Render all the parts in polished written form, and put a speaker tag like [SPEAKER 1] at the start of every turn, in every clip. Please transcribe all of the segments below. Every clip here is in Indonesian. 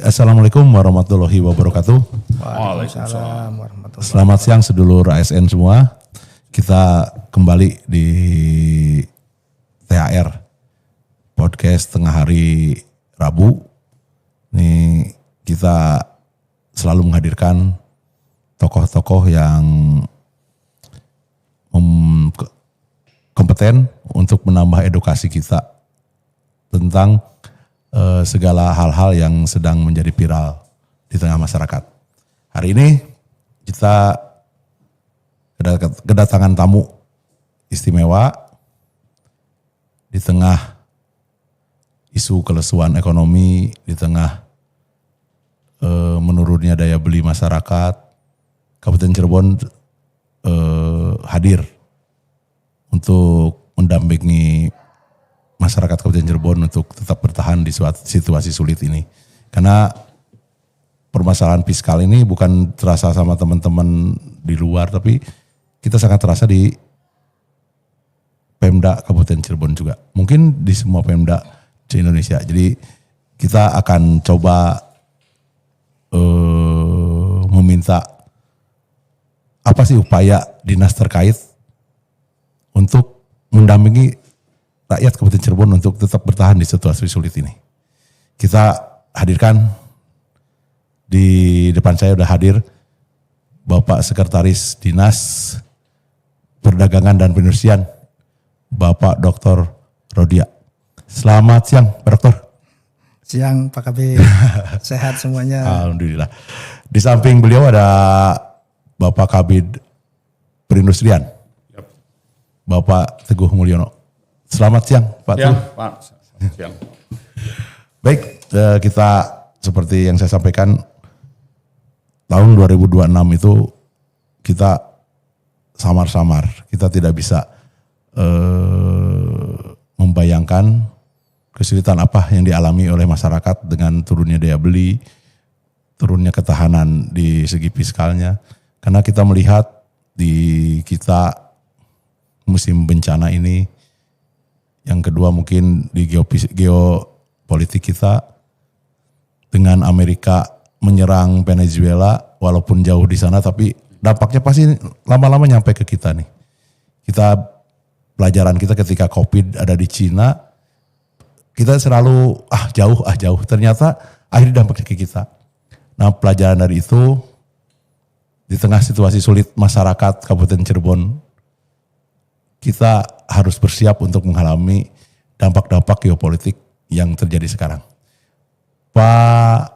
[SPEAKER 1] Assalamualaikum warahmatullahi wabarakatuh.
[SPEAKER 2] Waalaikumsalam warahmatullahi wabarakatuh.
[SPEAKER 1] Selamat siang sedulur ASN semua. Kita kembali di THR podcast tengah hari Rabu. Nih kita selalu menghadirkan tokoh-tokoh yang kompeten untuk menambah edukasi kita tentang segala hal-hal yang sedang menjadi viral di tengah masyarakat. Hari ini kita kedatangan tamu istimewa di tengah isu kelesuan ekonomi, di tengah menurunnya daya beli masyarakat. Kabupaten Cirebon hadir untuk mendampingi masyarakat Kabupaten Cirebon untuk tetap bertahan di situasi sulit ini. Karena permasalahan fiskal ini bukan terasa sama teman-teman di luar, tapi kita sangat terasa di Pemda Kabupaten Cirebon juga. Mungkin di semua Pemda di Indonesia. Jadi kita akan coba meminta apa sih upaya dinas terkait untuk mendampingi rakyat Kabupaten Cirebon untuk tetap bertahan di situasi sulit ini. Kita hadirkan, di depan saya sudah hadir Bapak Sekretaris Dinas Perdagangan dan Perindustrian, Bapak Dr. Rodia. Selamat siang Pak Dokter.
[SPEAKER 2] Siang Pak Kabid, sehat semuanya.
[SPEAKER 1] Alhamdulillah. Di samping beliau ada Bapak Kabid Perindustrian, Bapak Teguh Mulyono. Selamat siang Pak Teguh.
[SPEAKER 3] Pak. Siang.
[SPEAKER 1] Baik, kita seperti yang saya sampaikan, tahun 2026 itu kita samar-samar. Kita tidak bisa membayangkan kesulitan apa yang dialami oleh masyarakat dengan turunnya daya beli, turunnya ketahanan di segi fiskalnya. Karena kita melihat di kita musim bencana ini, yang kedua mungkin di geopolitik kita dengan Amerika menyerang Venezuela, walaupun jauh di sana tapi dampaknya pasti lama-lama nyampe ke kita nih. Kita pelajaran kita ketika COVID ada di Cina, kita selalu jauh. Ternyata akhirnya dampaknya ke kita. Nah, pelajaran dari itu di tengah situasi sulit masyarakat Kabupaten Cirebon, kita harus bersiap untuk mengalami dampak-dampak geopolitik yang terjadi sekarang. Pak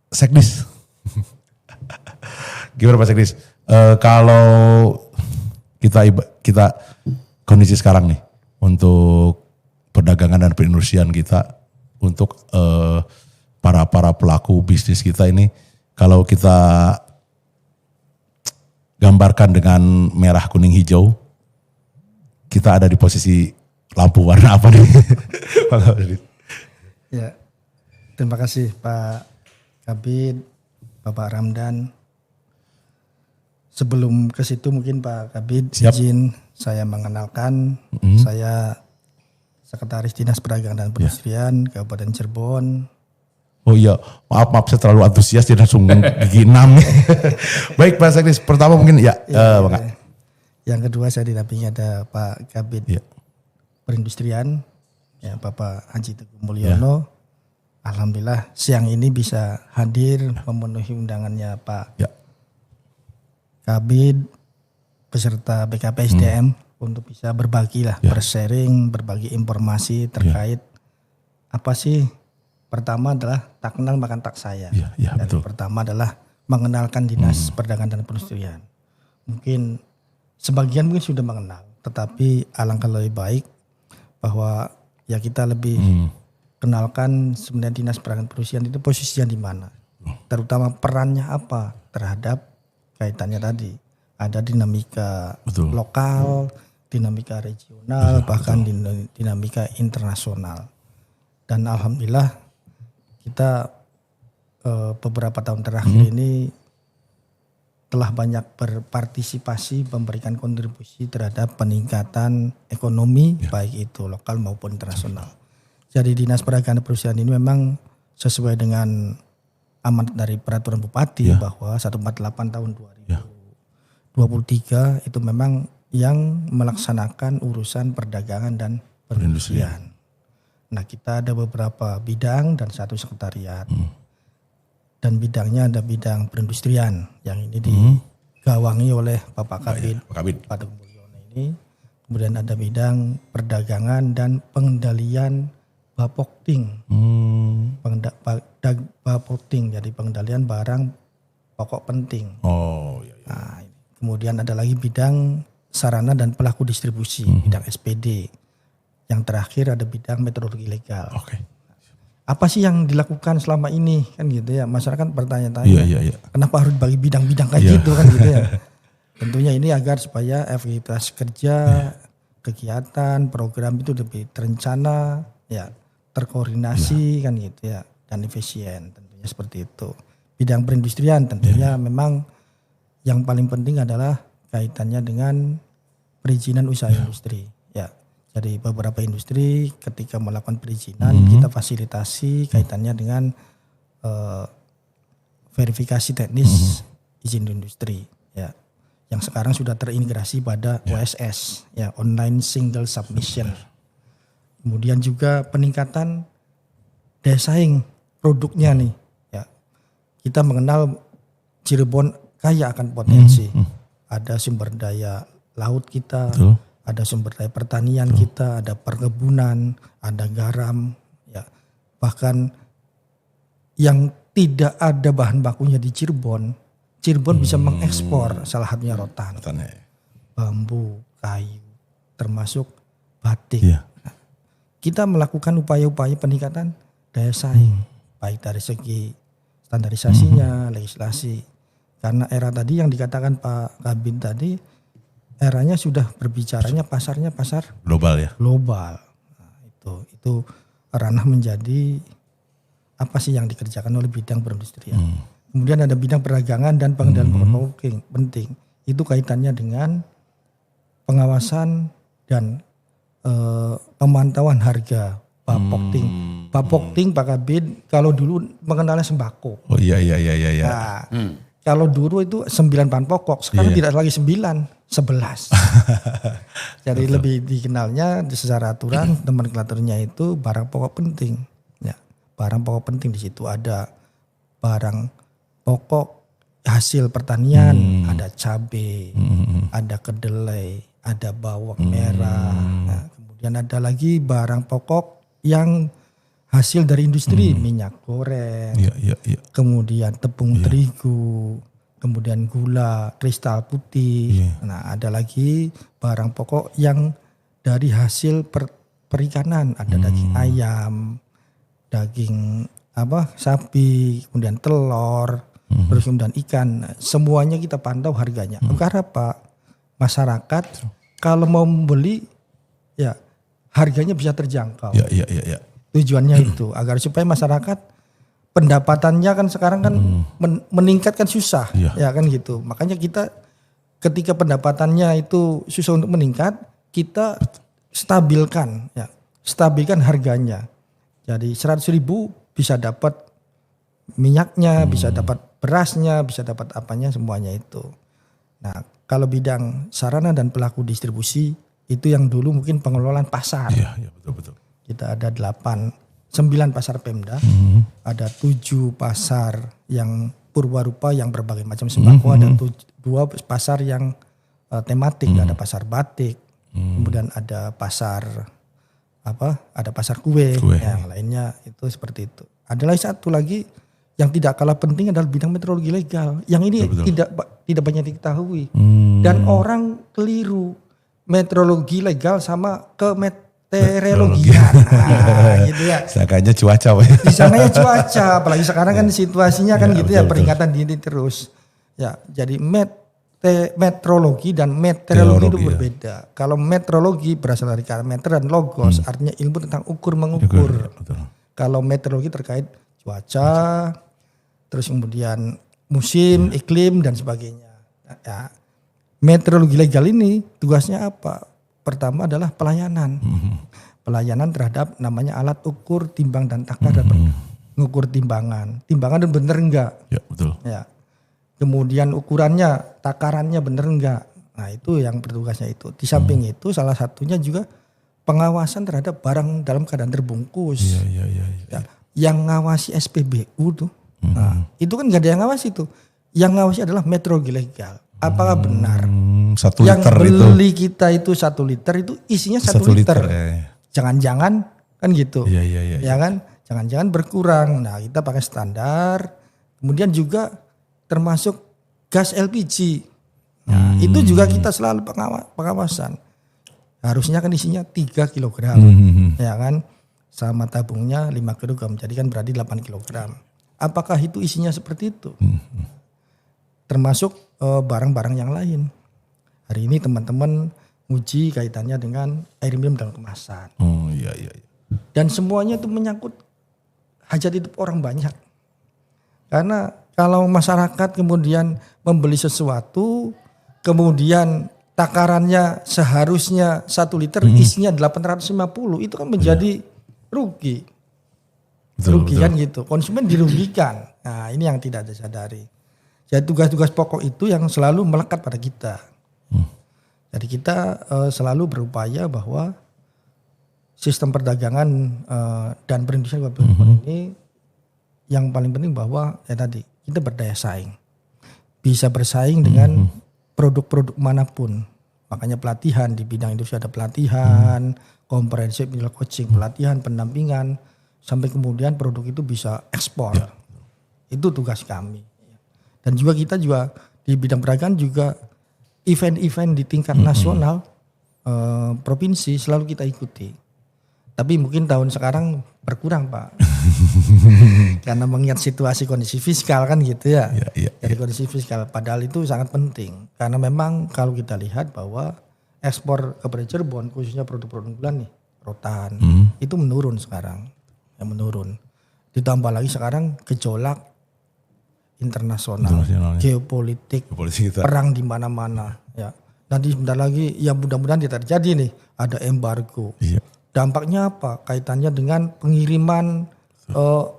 [SPEAKER 1] Sekdis, gimana Pak Sekdis? Kalau kita kondisi sekarang nih untuk perdagangan dan perindustrian kita, untuk para pelaku bisnis kita ini, kalau kita gambarkan dengan merah, kuning, hijau, kita ada di posisi lampu warna apa nih?
[SPEAKER 2] Ya, terima kasih Pak Kabid, Bapak Ramdan. Sebelum ke situ mungkin Pak Kabid izin saya mengenalkan, saya Sekretaris Dinas Perdagangan dan Perindustrian Kabupaten Cirebon.
[SPEAKER 1] Oh iya, maaf saya terlalu antusias jadi langsung gigi 6. Baik Pak Sekdis, pertama mungkin Bang.
[SPEAKER 2] Yang kedua saya didampingi ada Pak Kabid Perindustrian, ya Bapak Haji Teguh Mulyono. Alhamdulillah siang ini bisa hadir memenuhi undangannya Pak Kabid beserta BKPSDM untuk bisa berbagi bersharing, berbagi informasi terkait apa sih. Pertama adalah tak kenal maka tak sayang. Dan betul. Pertama adalah mengenalkan Dinas Perdagangan dan Perindustrian. Mungkin sebagian mungkin sudah mengenal, tetapi alangkah lebih baik bahwa ya kita lebih kenalkan sebenarnya Dinas Perdagangan dan Perindustrian itu posisinya di mana, terutama perannya apa terhadap kaitannya tadi. Ada dinamika lokal, dinamika regional, bahkan dinamika internasional. Dan alhamdulillah kita beberapa tahun terakhir ini telah banyak berpartisipasi memberikan kontribusi terhadap peningkatan ekonomi baik itu lokal maupun internasional. Jadi Dinas Perdagangan dan Perindustrian ini memang sesuai dengan amanat dari peraturan Bupati bahwa 148 tahun 2023 itu memang yang melaksanakan urusan perdagangan dan perindustrian. Nah, kita ada beberapa bidang dan satu sekretariat. Dan bidangnya ada bidang perindustrian yang ini digawangi oleh Bapak Kabid Pak Teguh Mulyono ini. Kemudian ada bidang perdagangan dan pengendalian Bapokting. Bapokting, jadi pengendalian barang pokok penting. Nah, kemudian ada lagi bidang sarana dan pelaku distribusi, bidang SPD. Yang terakhir ada bidang metrologi legal. Apa sih yang dilakukan selama ini kan gitu ya, masyarakat bertanya-tanya kenapa harus bagi bidang-bidang kayak gitu kan gitu ya. Tentunya ini agar supaya efektivitas kerja, kegiatan, program itu lebih terencana, ya terkoordinasi kan gitu ya, dan efisien tentunya seperti itu. Bidang perindustrian tentunya memang yang paling penting adalah kaitannya dengan perizinan usaha industri. Ya, jadi beberapa industri ketika melakukan perizinan kita fasilitasi kaitannya dengan verifikasi teknis izin industri. Ya, yang sekarang sudah terintegrasi pada OSS, ya Online Single Submission. Kemudian juga peningkatan daya saing produknya nih. Ya, kita mengenal Cirebon kaya akan potensi. Ada sumber daya laut kita, ada sumber daya pertanian kita, ada perkebunan, ada garam, ya. Bahkan yang tidak ada bahan bakunya di Cirebon bisa mengekspor salah satunya rotan, bambu, kayu, termasuk batik. Nah, kita melakukan upaya-upaya peningkatan daya saing, baik dari segi standarisasinya, legislasi. Karena era tadi yang dikatakan Pak Kabin tadi, eranya sudah berbicaranya pasarnya pasar
[SPEAKER 1] global ya.
[SPEAKER 2] Global. Nah, itu ranah menjadi apa sih yang dikerjakan oleh bidang perindustrian. Kemudian ada bidang perdagangan dan pengendalian pokok penting. Itu kaitannya dengan pengawasan dan pemantauan harga Bapokting. Bapokting Pak Kabin kalau dulu mengenalnya sembako. Nah, kalau dulu itu 9 bahan pokok, sekarang tidak lagi 9, 11. Jadi lebih dikenalnya secara aturan nomenklaturnya itu barang pokok penting. Ya, barang pokok penting di situ ada barang pokok hasil pertanian, ada cabai, ada kedelai, ada bawang merah. Nah, kemudian ada lagi barang pokok yang hasil dari industri, minyak goreng, kemudian tepung terigu, kemudian gula, kristal putih. Nah, ada lagi barang pokok yang dari hasil perikanan, ada daging ayam, daging sapi, kemudian telur, terus kemudian ikan. Semuanya kita pantau harganya. Agar apa? Masyarakat kalau mau membeli, ya harganya bisa terjangkau. Tujuannya itu agar supaya masyarakat pendapatannya kan sekarang kan meningkat kan susah, ya kan gitu. Makanya kita ketika pendapatannya itu susah untuk meningkat, kita stabilkan harganya. Jadi 100.000 bisa dapat minyaknya, bisa dapat berasnya, bisa dapat apanya semuanya itu. Nah, kalau bidang sarana dan pelaku distribusi itu yang dulu mungkin pengelolaan pasar.
[SPEAKER 1] Betul.
[SPEAKER 2] Kita ada 9 pasar Pemda, ada 7 pasar yang purwarupa yang berbagai macam sembako, ada 2 pasar yang tematik, ada pasar batik, kemudian ada pasar ada pasar kue, yang lainnya itu seperti itu. Ada lagi satu lagi yang tidak kalah penting adalah bidang metrologi legal. Yang ini tidak banyak diketahui dan orang keliru metrologi legal sama meteorologi. Gitu ya.
[SPEAKER 1] Sangkanya cuaca.
[SPEAKER 2] Disangkanya cuaca, apalagi sekarang kan situasinya kan gitu ya, peringatan dini terus. Ya, jadi metrologi dan meteorologi itu berbeda. Kalau metrologi berasal dari kata meter dan logos, artinya ilmu tentang ukur mengukur. Kalau meteorologi terkait cuaca, terus kemudian musim, iklim dan sebagainya. Ya, meteorologi legal ini tugasnya apa? Pertama adalah pelayanan. Pelayanan terhadap namanya alat ukur, timbang dan takar. ngukur timbangan itu bener enggak?
[SPEAKER 1] Ya, betul.
[SPEAKER 2] Ya. Kemudian ukurannya, takarannya bener enggak? Nah itu yang bertugasnya itu. Di samping itu salah satunya juga pengawasan terhadap barang dalam keadaan terbungkus. Ya. Yang ngawasi SPBU tuh, nah, itu kan nggak ada yang ngawasi tuh. Yang ngawasi adalah Metro Ilegal. Apakah benar
[SPEAKER 1] 1
[SPEAKER 2] yang
[SPEAKER 1] liter
[SPEAKER 2] beli kita itu 1 liter itu isinya 1 liter? Jangan-jangan kan gitu. Ya kan? Jangan-jangan berkurang. Nah kita pakai standar. Kemudian juga termasuk gas LPG. Nah itu juga kita selalu pengawasan. Harusnya kan isinya 3 kilogram. Ya kan? Sama tabungnya 5 kilogram. Jadi kan berarti 8 kilogram. Apakah itu isinya seperti itu? Termasuk barang-barang yang lain. Hari ini teman-teman uji kaitannya dengan air minum dalam kemasan. Dan semuanya itu menyangkut hajat hidup orang banyak. Karena kalau masyarakat kemudian membeli sesuatu, kemudian takarannya seharusnya 1 liter isinya 850, itu kan menjadi rugi. Rugi kan gitu. Konsumen dirugikan. Nah ini yang tidak disadari. Jadi tugas-tugas pokok itu yang selalu melekat pada kita. Jadi kita selalu berupaya bahwa sistem perdagangan dan perindustrian ini yang paling penting bahwa tadi kita berdaya saing. Bisa bersaing dengan produk-produk manapun. Makanya pelatihan di bidang industri ada pelatihan, comprehensive coaching, pelatihan, pendampingan, sampai kemudian produk itu bisa ekspor. Itu tugas kami. Dan juga kita juga di bidang perdagangan juga event-event di tingkat nasional, provinsi selalu kita ikuti. Tapi mungkin tahun sekarang berkurang Pak. Karena mengingat situasi kondisi fiskal kan gitu ya. Jadi kondisi fiskal padahal itu sangat penting. Karena memang kalau kita lihat bahwa ekspor ke Cirebon khususnya produk-produk unggulan nih, rotan, itu menurun sekarang. Yang menurun. Ditambah lagi sekarang gejolak internasional, geopolitik, perang di mana-mana. Ya. Nanti sebentar lagi, ya mudah-mudahan tidak terjadi nih, ada embargo. Dampaknya apa? Kaitannya dengan pengiriman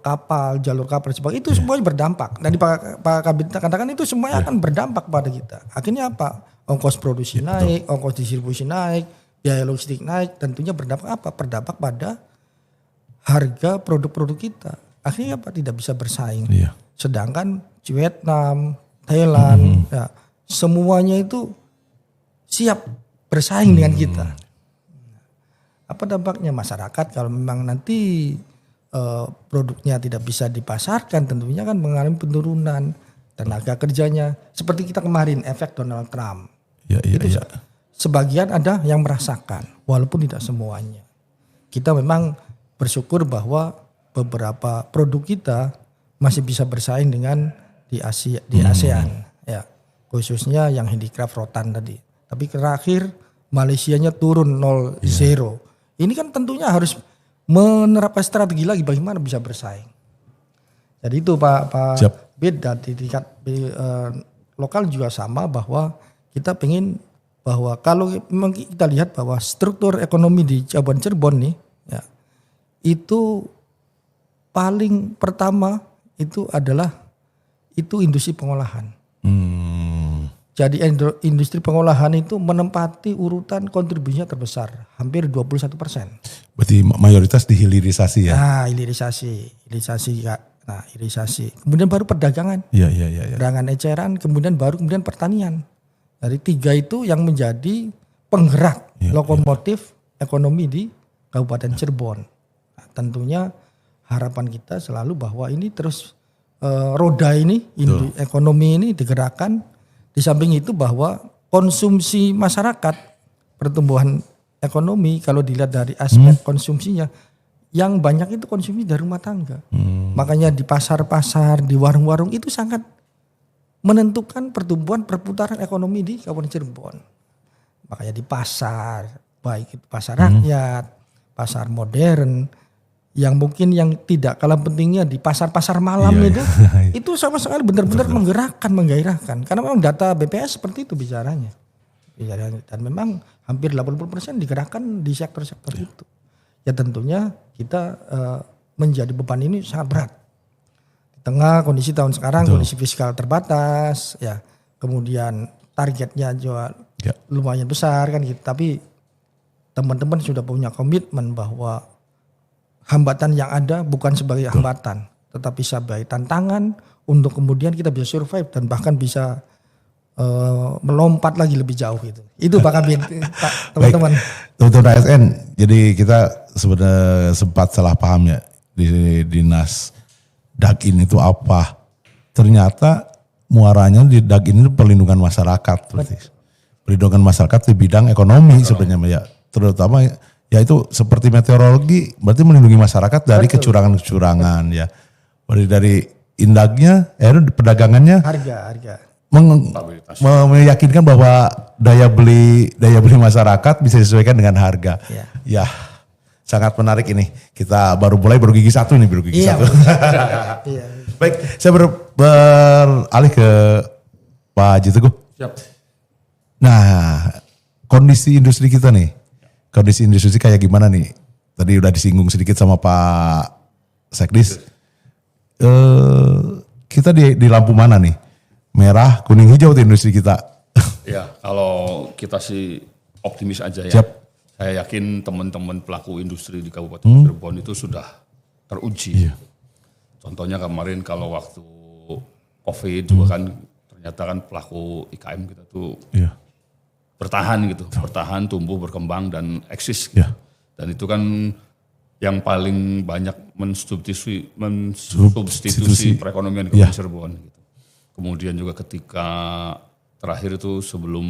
[SPEAKER 2] kapal, jalur kapal, sebagainya itu semuanya berdampak. Dan Pak Kabit katakan itu semuanya akan berdampak pada kita. Akhirnya apa? Ongkos produksi naik, ongkos distribusi naik, biaya logistik naik. Tentunya berdampak apa? Berdampak pada harga produk-produk kita. Akhirnya apa? Tidak bisa bersaing. Sedangkan Vietnam, Thailand, ya, semuanya itu siap bersaing dengan kita. Apa dampaknya masyarakat kalau memang nanti produknya tidak bisa dipasarkan, tentunya kan mengalami penurunan tenaga kerjanya. Seperti kita kemarin efek Donald Trump. Sebagian ada yang merasakan, walaupun tidak semuanya. Kita memang bersyukur bahwa beberapa produk kita masih bisa bersaing dengan di ASEAN, ya khususnya yang handicraft rotan tadi. Tapi terakhir Malaysianya turun 0,0. Ini kan tentunya harus menerapkan strategi lagi bagaimana bisa bersaing. Jadi itu Pak Bid dan di tingkat lokal juga sama bahwa kita pengen bahwa kalau memang kita lihat bahwa struktur ekonomi di Kabupaten Cirebon nih, ya itu paling pertama itu adalah industri pengolahan. Jadi industri pengolahan itu menempati urutan kontribusinya terbesar, hampir 21%.
[SPEAKER 1] Berarti mayoritas dihilirisasi ya?
[SPEAKER 2] Nah, hilirisasi Kak. Nah, hilirisasi. Kemudian baru perdagangan. Perdagangan eceran, kemudian pertanian. Dari 3 itu yang menjadi penggerak lokomotif ekonomi di Kabupaten Cirebon. Nah, tentunya harapan kita selalu bahwa ini terus roda ini ekonomi ini digerakkan. Di samping itu bahwa konsumsi masyarakat, pertumbuhan ekonomi kalau dilihat dari aspek konsumsinya, yang banyak itu konsumsi dari rumah tangga. Makanya di pasar-pasar, di warung-warung itu sangat menentukan pertumbuhan perputaran ekonomi di Kabupaten Cirebon. Makanya di pasar, baik itu pasar rakyat, pasar modern, yang mungkin yang tidak kalah pentingnya di pasar-pasar malam itu sama sekali benar-benar menggerakkan, menggairahkan. Karena memang data BPS seperti itu bicaranya. Dan memang hampir 80% digerakkan di sektor-sektor itu. Ya tentunya kita menjadi beban ini sangat berat. tengah kondisi tahun sekarang,
[SPEAKER 1] Betul.
[SPEAKER 2] kondisi fiskal terbatas, ya, kemudian targetnya juga lumayan besar kan gitu. Tapi teman-teman sudah punya komitmen bahwa hambatan yang ada bukan sebagai hambatan, tetapi sebagai tantangan untuk kemudian kita bisa survive dan bahkan bisa melompat lagi lebih jauh gitu. Itu Pak Kabin, teman-teman.
[SPEAKER 1] Teman-teman ASN, jadi kita sebenarnya sempat salah paham ya di dinas Dagin itu apa. Ternyata muaranya di Dagin itu perlindungan masyarakat. Perlindungan masyarakat di bidang ekonomi sebenarnya ya. Terutama ya itu seperti meteorologi, berarti melindungi masyarakat dari kecurangan-kecurangan ya. Berarti dari indagnya, perdagangannya.
[SPEAKER 2] Harga.
[SPEAKER 1] Meyakinkan bahwa daya beli masyarakat bisa disesuaikan dengan harga. Ya, sangat menarik ini. Kita baru gigi satu nih, satu. Baik, saya beralih ke Pak Haji Teguh.
[SPEAKER 3] Siap.
[SPEAKER 1] Nah, kondisi industri kita nih, kondisi industri kayak gimana nih? Tadi udah disinggung sedikit sama Pak Sekdis. Kita di lampu mana nih? Merah, kuning, hijau tuh industri kita.
[SPEAKER 3] Ya, kalau kita sih optimis aja ya.
[SPEAKER 1] Siap.
[SPEAKER 3] Saya yakin teman-teman pelaku industri di Kabupaten Cirebon itu sudah teruji.
[SPEAKER 1] Iya.
[SPEAKER 3] Contohnya kemarin kalau waktu COVID juga kan ternyata kan pelaku IKM kita tuh bertahan gitu, bertahan, tumbuh, berkembang dan eksis. Gitu. Dan itu kan yang paling banyak mensubstitusi perekonomian Kabupaten Cirebon. Gitu. Kemudian juga ketika terakhir itu sebelum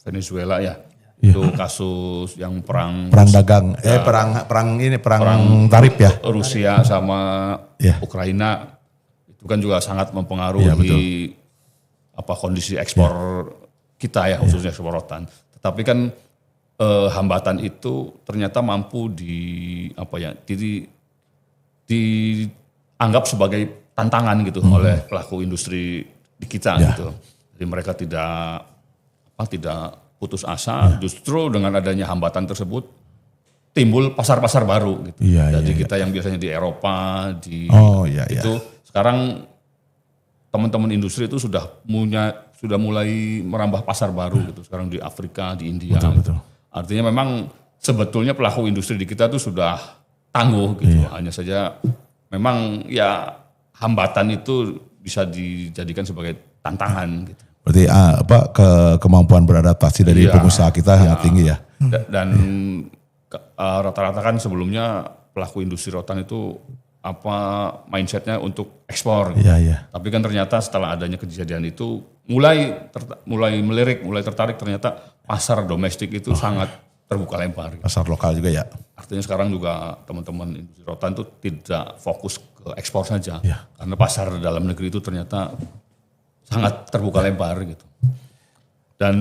[SPEAKER 3] Venezuela ya, itu kasus yang perang
[SPEAKER 1] dagang, perang tarif ya.
[SPEAKER 3] Rusia sama Ukraina itu kan juga sangat mempengaruhi kondisi ekspor kita ya, khususnya ekspor rotan. Tetapi kan hambatan itu ternyata mampu dianggap sebagai tantangan gitu oleh pelaku industri di kita gitu. Jadi mereka tidak putus asa, justru dengan adanya hambatan tersebut timbul pasar-pasar baru gitu. Jadi kita yang biasanya di Eropa, itu sekarang teman-teman industri itu sudah mulai merambah pasar baru gitu. Sekarang di Afrika, di India. Betul. Artinya memang sebetulnya pelaku industri di kita itu sudah tangguh gitu. Hanya saja memang ya hambatan itu bisa dijadikan sebagai tantangan gitu.
[SPEAKER 1] Berarti kemampuan beradaptasi dari pengusaha kita sangat tinggi ya.
[SPEAKER 3] Dan rata-rata kan sebelumnya pelaku industri rotan itu mindsetnya untuk ekspor. Gitu. Tapi kan ternyata setelah adanya kejadian itu mulai melirik, mulai tertarik, ternyata pasar domestik itu sangat terbuka lebar. Gitu.
[SPEAKER 1] Pasar lokal juga ya.
[SPEAKER 3] Artinya sekarang juga teman-teman industri rotan itu tidak fokus ke ekspor saja. Karena pasar dalam negeri itu ternyata sangat terbuka lebar gitu. Dan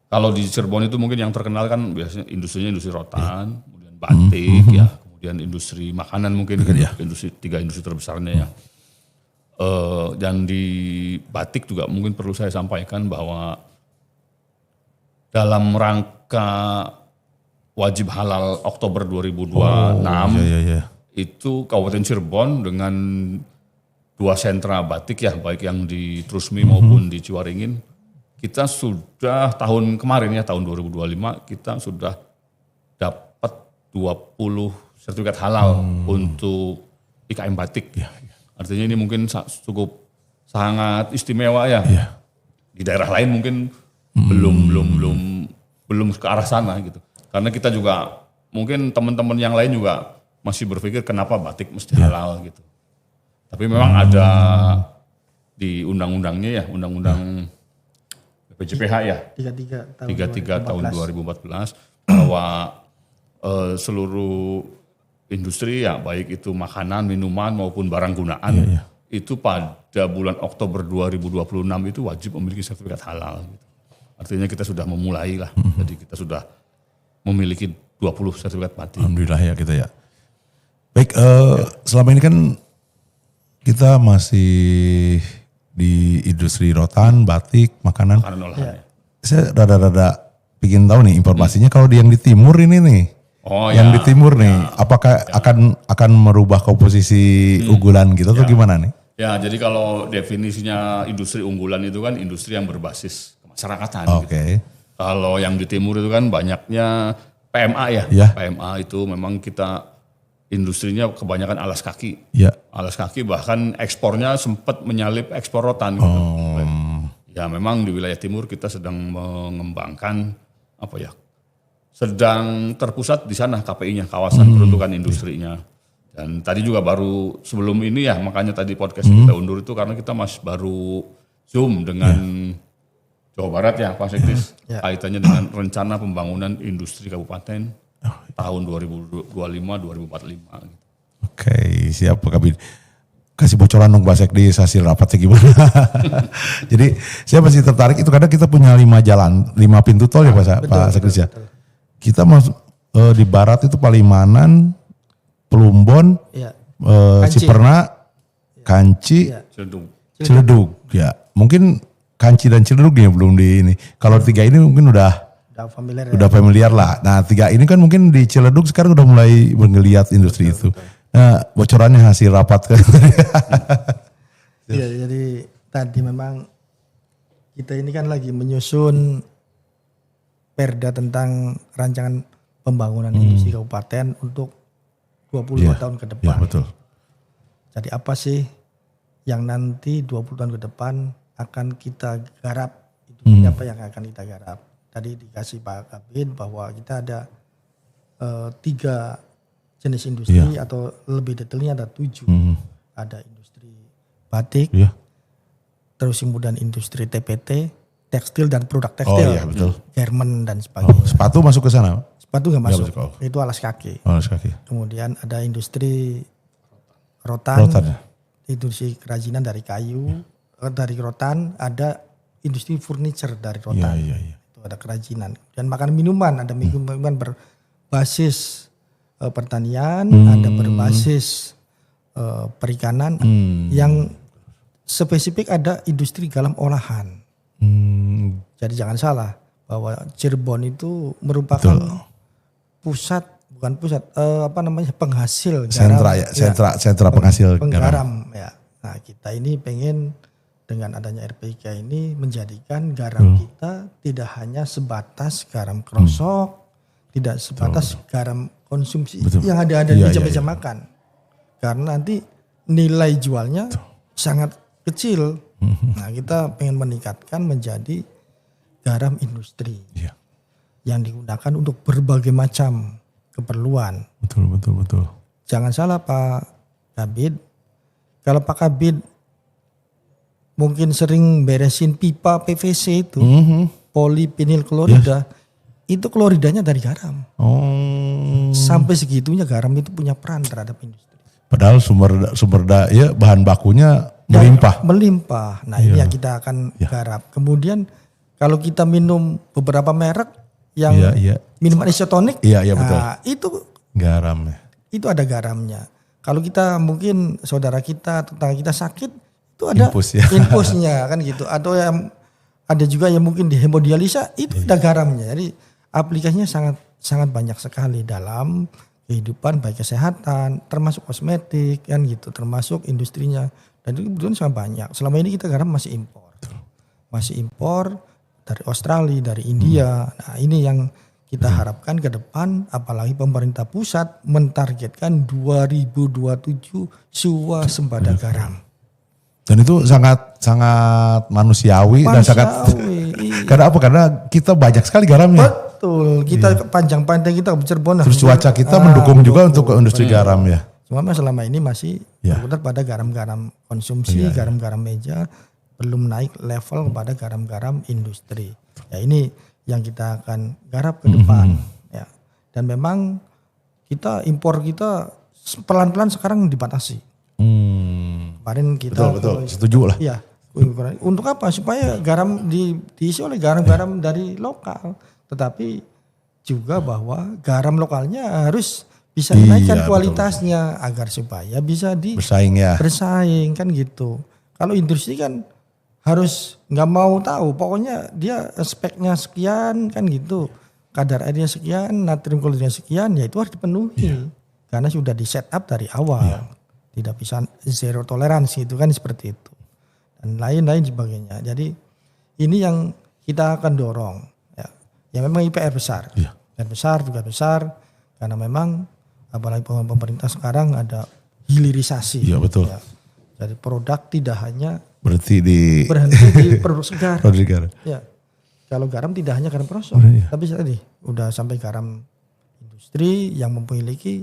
[SPEAKER 3] kalau di Cirebon itu mungkin yang terkenal kan biasanya industrinya industri rotan, kemudian batik kemudian industri makanan mungkin tiga industri terbesarnya ya. Dan di batik juga mungkin perlu saya sampaikan bahwa dalam rangka wajib halal Oktober 2026 itu Kabupaten Cirebon dengan 2 sentra batik ya, baik yang di Trusmi maupun di Ciwaringin, kita sudah tahun kemarin ya, tahun 2025 kita sudah dapat 20 sertifikat halal untuk IKM batik. Artinya ini mungkin cukup sangat istimewa ya. Di daerah lain mungkin belum ke arah sana gitu. Karena kita juga mungkin teman-teman yang lain juga masih berpikir kenapa batik mesti halal gitu. Tapi memang ada di undang-undangnya ya, undang-undang BPJPH ya. 33 tahun 2014 bahwa seluruh industri ya, baik itu makanan, minuman maupun barang gunaan itu pada bulan Oktober 2026 itu wajib memiliki sertifikat halal gitu. Artinya kita sudah memulai lah. Jadi kita sudah memiliki 20 sertifikat batik.
[SPEAKER 1] Alhamdulillah ya kita ya. Baik, selama ini kan kita masih di industri rotan, batik, makanan. Saya rada-rada pingin tahu nih informasinya kalau yang di timur ini nih. Yang di timur nih, apakah akan merubah komposisi unggulan gitu atau gimana nih?
[SPEAKER 3] Ya, jadi kalau definisinya industri unggulan itu kan industri yang berbasis kemasyarakatan.
[SPEAKER 1] Oke.
[SPEAKER 3] Gitu. Kalau yang di timur itu kan banyaknya PMA ya.
[SPEAKER 1] Ya.
[SPEAKER 3] PMA itu memang kita industrinya kebanyakan alas kaki.
[SPEAKER 1] Ya.
[SPEAKER 3] Alas kaki bahkan ekspornya sempat menyalip ekspor rotan. Gitu. Ya memang di wilayah timur kita sedang mengembangkan sedang terpusat di sana KPI-nya, kawasan peruntukan industrinya. Dan tadi juga baru sebelum ini ya, makanya tadi podcast kita undur itu karena kita masih baru Zoom dengan Jawa Barat ya Pak Sekdes, kaitannya dengan rencana pembangunan industri kabupaten tahun 2025-2045.
[SPEAKER 1] Oke, siap Pak Kabid. Kasih bocoran dong Pak Sekdes hasil rapatnya gimana. Jadi saya masih tertarik itu karena kita punya 5 jalan, 5 pintu tol ya Pak Sekdes ya. Kita masuk di barat itu Palimanan, Plumbon, Ciperna, Kanci, Ciledug. Ya, mungkin Kanci dan Ciledug ya belum di ini. Kalau 3 ini mungkin udah familiar lah. Nah 3 ini kan mungkin di Ciledug sekarang udah mulai menggeliat industri itu. Nah bocorannya hasil rapat kan.
[SPEAKER 2] Iya, jadi tadi memang kita ini kan lagi menyusun perda tentang rancangan pembangunan industri kabupaten untuk 22 tahun ke depan.
[SPEAKER 1] Iya, betul.
[SPEAKER 2] Jadi apa sih yang nanti 20 tahun ke depan akan kita garap? Itu apa yang akan kita garap? Tadi dikasih Pak Kabid bahwa kita ada 3 jenis industri atau lebih detailnya ada 7. Ada industri batik, terus kemudian industri TPT, tekstil dan produk tekstil, garment dan sebagainya.
[SPEAKER 1] Sepatu masuk ke sana?
[SPEAKER 2] Sepatu nggak masuk, itu alas kaki.
[SPEAKER 1] Alas kaki.
[SPEAKER 2] Kemudian ada industri rotan industri kerajinan dari kayu, dari rotan, ada industri furniture dari rotan. Itu ada kerajinan. Dan makan minuman, ada minuman berbasis pertanian, ada berbasis perikanan, yang spesifik ada industri garam olahan. Jadi jangan salah bahwa Cirebon itu merupakan penghasil
[SPEAKER 1] sentra penghasil
[SPEAKER 2] garam ya. Nah, kita ini pengen dengan adanya RPK ini menjadikan garam kita tidak hanya sebatas garam krosok, tidak sebatas garam konsumsi yang ada di meja makan. Karena nanti nilai jualnya sangat kecil. Nah, kita pengen meningkatkan menjadi garam industri yang digunakan untuk berbagai macam keperluan. Betul. Jangan salah Pak Kabid, kalau Pak Kabid mungkin sering beresin pipa PVC itu, polivinil klorida, itu kloridanya dari garam. Sampai segitunya garam itu punya peran terhadap industri.
[SPEAKER 1] Padahal sumber daya bahan bakunya melimpah. Nah ini yang kita akan garap. Kemudian kalau kita minum beberapa merek yang minuman isotonik, nah itu garam.
[SPEAKER 2] Itu ada garamnya. Kalau kita mungkin saudara kita, tetangga kita sakit, itu ada infusnya kan gitu. Atau yang ada juga yang mungkin di hemodialisa itu ada garamnya. Jadi aplikasinya sangat banyak sekali dalam kehidupan baik kesehatan, termasuk kosmetik kan gitu, termasuk industrinya. Dan itu kebetulan sangat banyak. Selama ini kita garam masih impor. Masih impor dari Australia, dari India. Nah ini yang kita harapkan ke depan, apalagi pemerintah pusat mentargetkan 2027 swasembada garam.
[SPEAKER 1] Dan itu sangat manusiawi. Dan sangat karena apa? Karena kita banyak sekali garamnya.
[SPEAKER 2] Betul, kita panjang-panjang kita Cirebon.
[SPEAKER 1] Terus cuaca kita mendukung juga untuk industri garam ya.
[SPEAKER 2] Cuma selama ini masih berputar pada garam-garam konsumsi, garam-garam meja, belum naik level kepada garam-garam industri. Ya ini yang kita akan garap ke depan. Ya. Dan memang impor kita pelan-pelan sekarang dibatasi. Kemarin kita
[SPEAKER 1] betul, setuju lah.
[SPEAKER 2] Iya. Untuk apa? Supaya garam diisi oleh garam-garam dari lokal. Tetapi juga bahwa garam lokalnya harus bisa menaikkan kualitasnya agar supaya bisa bersaing kan gitu. Kalau industri kan harus nggak mau tahu, pokoknya dia speknya sekian kan gitu, kadar airnya sekian, natrium klorida sekian, ya itu harus dipenuhi karena sudah di set up dari awal. tidak bisa zero toleransi, itu kan seperti itu. Dan lain-lain sebagainya. Jadi ini yang kita akan dorong. Ya memang IPR besar.
[SPEAKER 1] Iya.
[SPEAKER 2] IPR besar juga besar. Karena memang apalagi pemerintah sekarang ada hilirisasi.
[SPEAKER 1] Iya betul.
[SPEAKER 2] Ya. Jadi produk tidak hanya
[SPEAKER 1] berhenti di
[SPEAKER 2] produk segar. Ya. Kalau garam tidak hanya garam prosok, tapi tadi udah sampai garam industri yang memiliki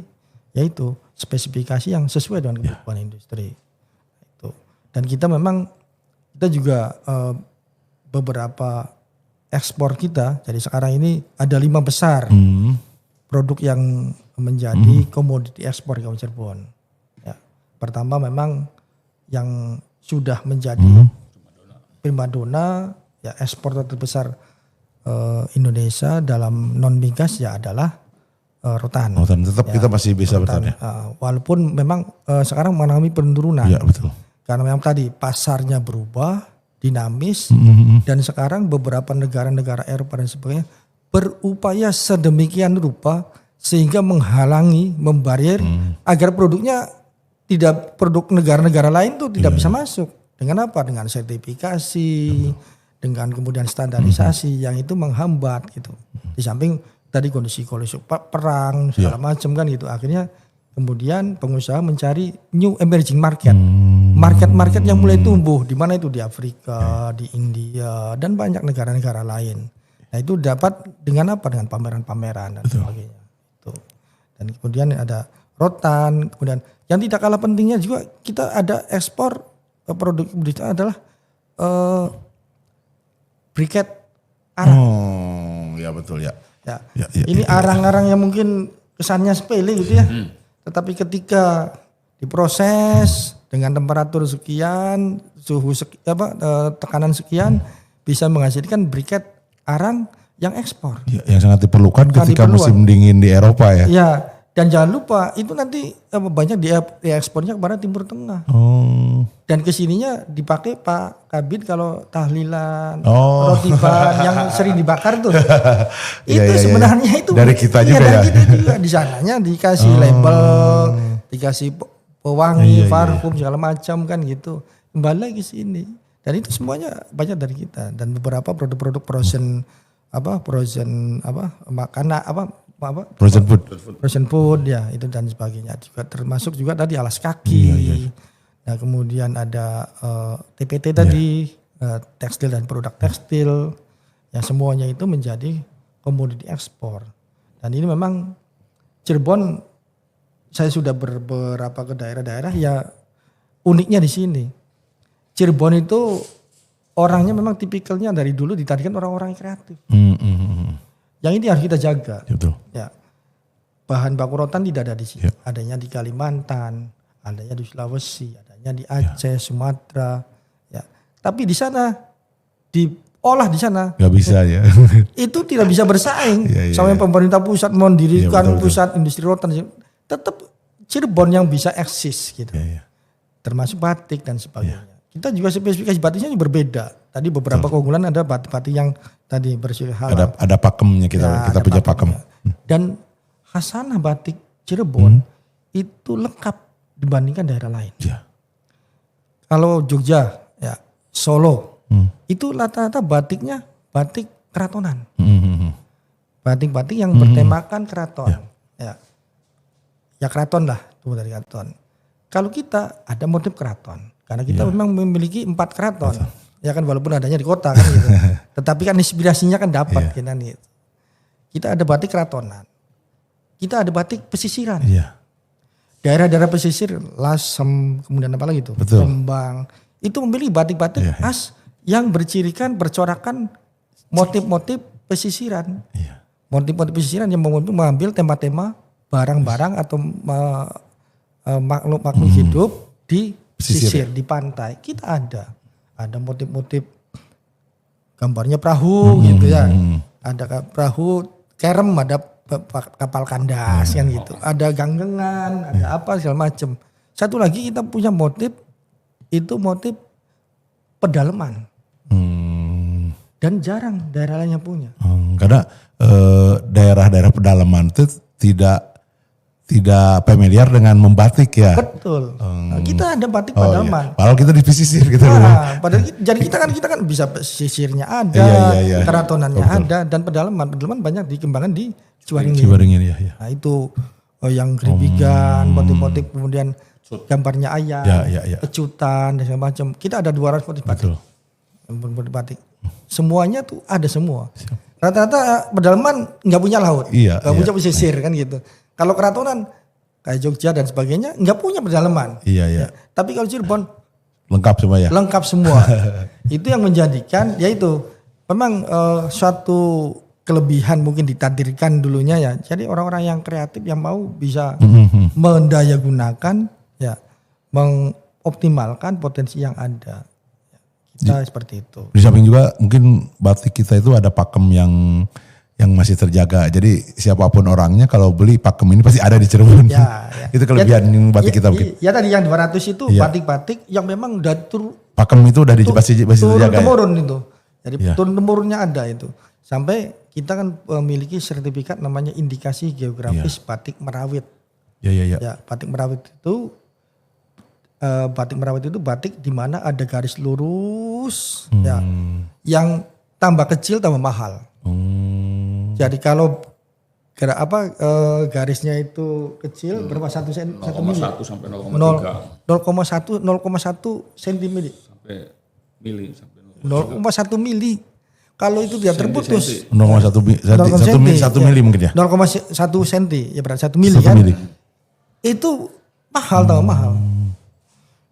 [SPEAKER 2] yaitu spesifikasi yang sesuai dengan kebutuhan industri. Itu. Dan kita juga beberapa ekspor kita. Jadi sekarang ini ada 5 besar produk yang menjadi komoditi ekspor di Cirebon. Ya. Pertama memang yang sudah menjadi primadona, ya ekspor terbesar Indonesia dalam non migas ya adalah rotan.
[SPEAKER 1] Rotan tetap kita masih bisa
[SPEAKER 2] rotan.
[SPEAKER 1] bertahan ya.
[SPEAKER 2] Walaupun memang sekarang mengalami penurunan.
[SPEAKER 1] Iya betul.
[SPEAKER 2] Karena memang tadi pasarnya berubah, dinamis, dan sekarang beberapa negara-negara Eropa dan sebagainya berupaya sedemikian rupa sehingga menghalangi, membarier agar produk negara-negara lain tuh tidak bisa masuk. Dengan apa? Dengan sertifikasi, dengan kemudian standarisasi yang itu menghambat gitu. Di samping tadi kondisi perang segala macam kan gitu. Akhirnya kemudian pengusaha mencari new emerging market. Market-market yang mulai tumbuh, di mana itu di Afrika, di India dan banyak negara-negara lain. Nah, itu dapat dengan apa? Dengan pameran-pameran dan sebagainya. Itu. Dan kemudian ada rotan, kemudian yang tidak kalah pentingnya juga kita ada ekspor produk kita adalah briket arang.
[SPEAKER 1] Oh, ya betul ya.
[SPEAKER 2] Ya. Ini arang-arang yang mungkin kesannya sepele gitu ya. Tetapi ketika diproses dengan temperatur sekian, suhu tekanan sekian bisa menghasilkan briket arang yang ekspor.
[SPEAKER 1] Ya, yang sangat diperlukan ketika musim dingin di Eropa ya.
[SPEAKER 2] Ya. Dan jangan lupa itu nanti banyak diekspornya kepada Timur Tengah.
[SPEAKER 1] Oh.
[SPEAKER 2] Dan kesininya dipakai Pak Kabid kalau tahlilan, rotiban yang sering dibakar tuh. Itu sebenarnya itu
[SPEAKER 1] dari kita juga ya.
[SPEAKER 2] Dari kita juga. Di sananya dikasih label, dikasih pewangi, parfum segala macam kan gitu. Kembali lagi sini. Dan itu semuanya banyak dari kita. Dan beberapa produk-produk frozen frozen food ya itu dan sebagainya juga termasuk juga tadi alas kaki. Nah kemudian ada TPT tadi tekstil dan produk tekstil yang semuanya itu menjadi komoditi ekspor. Dan ini memang Cirebon, saya sudah beberapa ke daerah-daerah ya, uniknya di sini Cirebon itu orangnya memang tipikalnya dari dulu ditadikan orang-orang yang kreatif. Yang ini harus kita jaga.
[SPEAKER 1] Betul.
[SPEAKER 2] Ya. Bahan baku rotan tidak ada di sini. Adanya di Kalimantan, adanya di Sulawesi, adanya di Aceh, Sumatera. Ya. Tapi di sana diolah di sana.
[SPEAKER 1] Gak bisa ya.
[SPEAKER 2] Itu tidak bisa bersaing. Sampai pemerintah pusat mendirikan pusat industri rotan. Tetap Cirebon yang bisa eksis gitu. Termasuk batik dan sebagainya. Kita juga spesifikasi batiknya berbeda. Tadi beberapa keunggulan ada batik-batik yang tadi bersih halal.
[SPEAKER 1] Ada pakemnya kita punya pakem.
[SPEAKER 2] Dan khasanah batik Cirebon itu lengkap dibandingkan daerah lain. Kalau Jogja, ya Solo, itu rata-rata batiknya batik keratonan. Batik-batik yang bertemakan keraton. Ya keraton lah, itu dari keraton. Kalau kita ada motif keraton. Karena kita memang memiliki 4 keraton. Ya kan walaupun adanya di kota kan gitu. Tetapi kan inspirasinya kan dapat kita nih. Kita ada batik keratonan. Kita ada batik pesisiran. Daerah-daerah pesisir, Lasem, kemudian apa lagi itu? Rembang. Itu memiliki batik-batik khas yang bercirikan bercorakan motif-motif pesisiran. Motif-motif pesisiran yang mengambil tema-tema barang-barang atau makhluk-makhluk hidup di pesisir, di pantai. Kita ada motif-motif gambarnya perahu gitu ya. Ada perahu kerem, ada kapal kandas kan gitu. Ada ganggengan, ada apa segala macam. Satu lagi kita punya motif, itu motif pedalaman. Dan jarang daerah lain yang punya.
[SPEAKER 1] Karena daerah-daerah pedalaman itu tidak tidak familiar dengan membatik ya.
[SPEAKER 2] Betul. Nah, kita ada batik pedalaman.
[SPEAKER 1] Iya. Padahal kita di pesisir gitu.
[SPEAKER 2] Padahal jadi kita kan bisa pesisirnya ada,
[SPEAKER 1] Iya.
[SPEAKER 2] keratonannya ada, dan pedalaman banyak dikembangkan di Ciwaringin.
[SPEAKER 1] Ya.
[SPEAKER 2] Nah itu yang geribigan, motif-motif, kemudian gambarnya ayam, pecutan dan segala macam. Kita ada 200 motif batik. Motif batik. Semuanya tuh ada semua. Rata-rata pedalaman nggak punya laut, nggak punya pesisir kan gitu. Kalau keratonan kayak Jogja dan sebagainya nggak punya pedalaman.
[SPEAKER 1] Iya.
[SPEAKER 2] Tapi kalau Cirebon
[SPEAKER 1] lengkap semua ya.
[SPEAKER 2] Lengkap semua. Itu yang menjadikan yaitu memang suatu kelebihan mungkin ditakdirkan dulunya ya. Jadi orang-orang yang kreatif yang mau bisa mendayagunakan ya, mengoptimalkan potensi yang ada. Kita seperti itu.
[SPEAKER 1] Di samping juga mungkin batik kita itu ada pakem yang masih terjaga. Jadi siapapun orangnya kalau beli pakem ini pasti ada di Cirebon.
[SPEAKER 2] Ya.
[SPEAKER 1] Itu kelebihan batik kita mungkin.
[SPEAKER 2] Ya tadi yang 200 itu batik-batik yang memang udah
[SPEAKER 1] pakem itu udah masih terjaga.
[SPEAKER 2] Turun-temurun itu. Jadi turun-temurunnya ada itu. Sampai kita kan memiliki sertifikat namanya indikasi geografis batik Merawit. Ya, batik Merawit itu batik di mana ada garis lurus ya. Yang tambah kecil tambah mahal. Jadi kalau garisnya itu kecil berapa 1 mili?
[SPEAKER 3] 0,1 sampai 0,3.
[SPEAKER 2] 0,1 sentimeter.
[SPEAKER 3] Sampai mili.
[SPEAKER 2] 0,1 mili. Kalau itu dia terputus.
[SPEAKER 1] 1 mili mungkin ya?
[SPEAKER 2] 0,1 senti, ya berarti 1 mili kan? Itu mahal tambah mahal.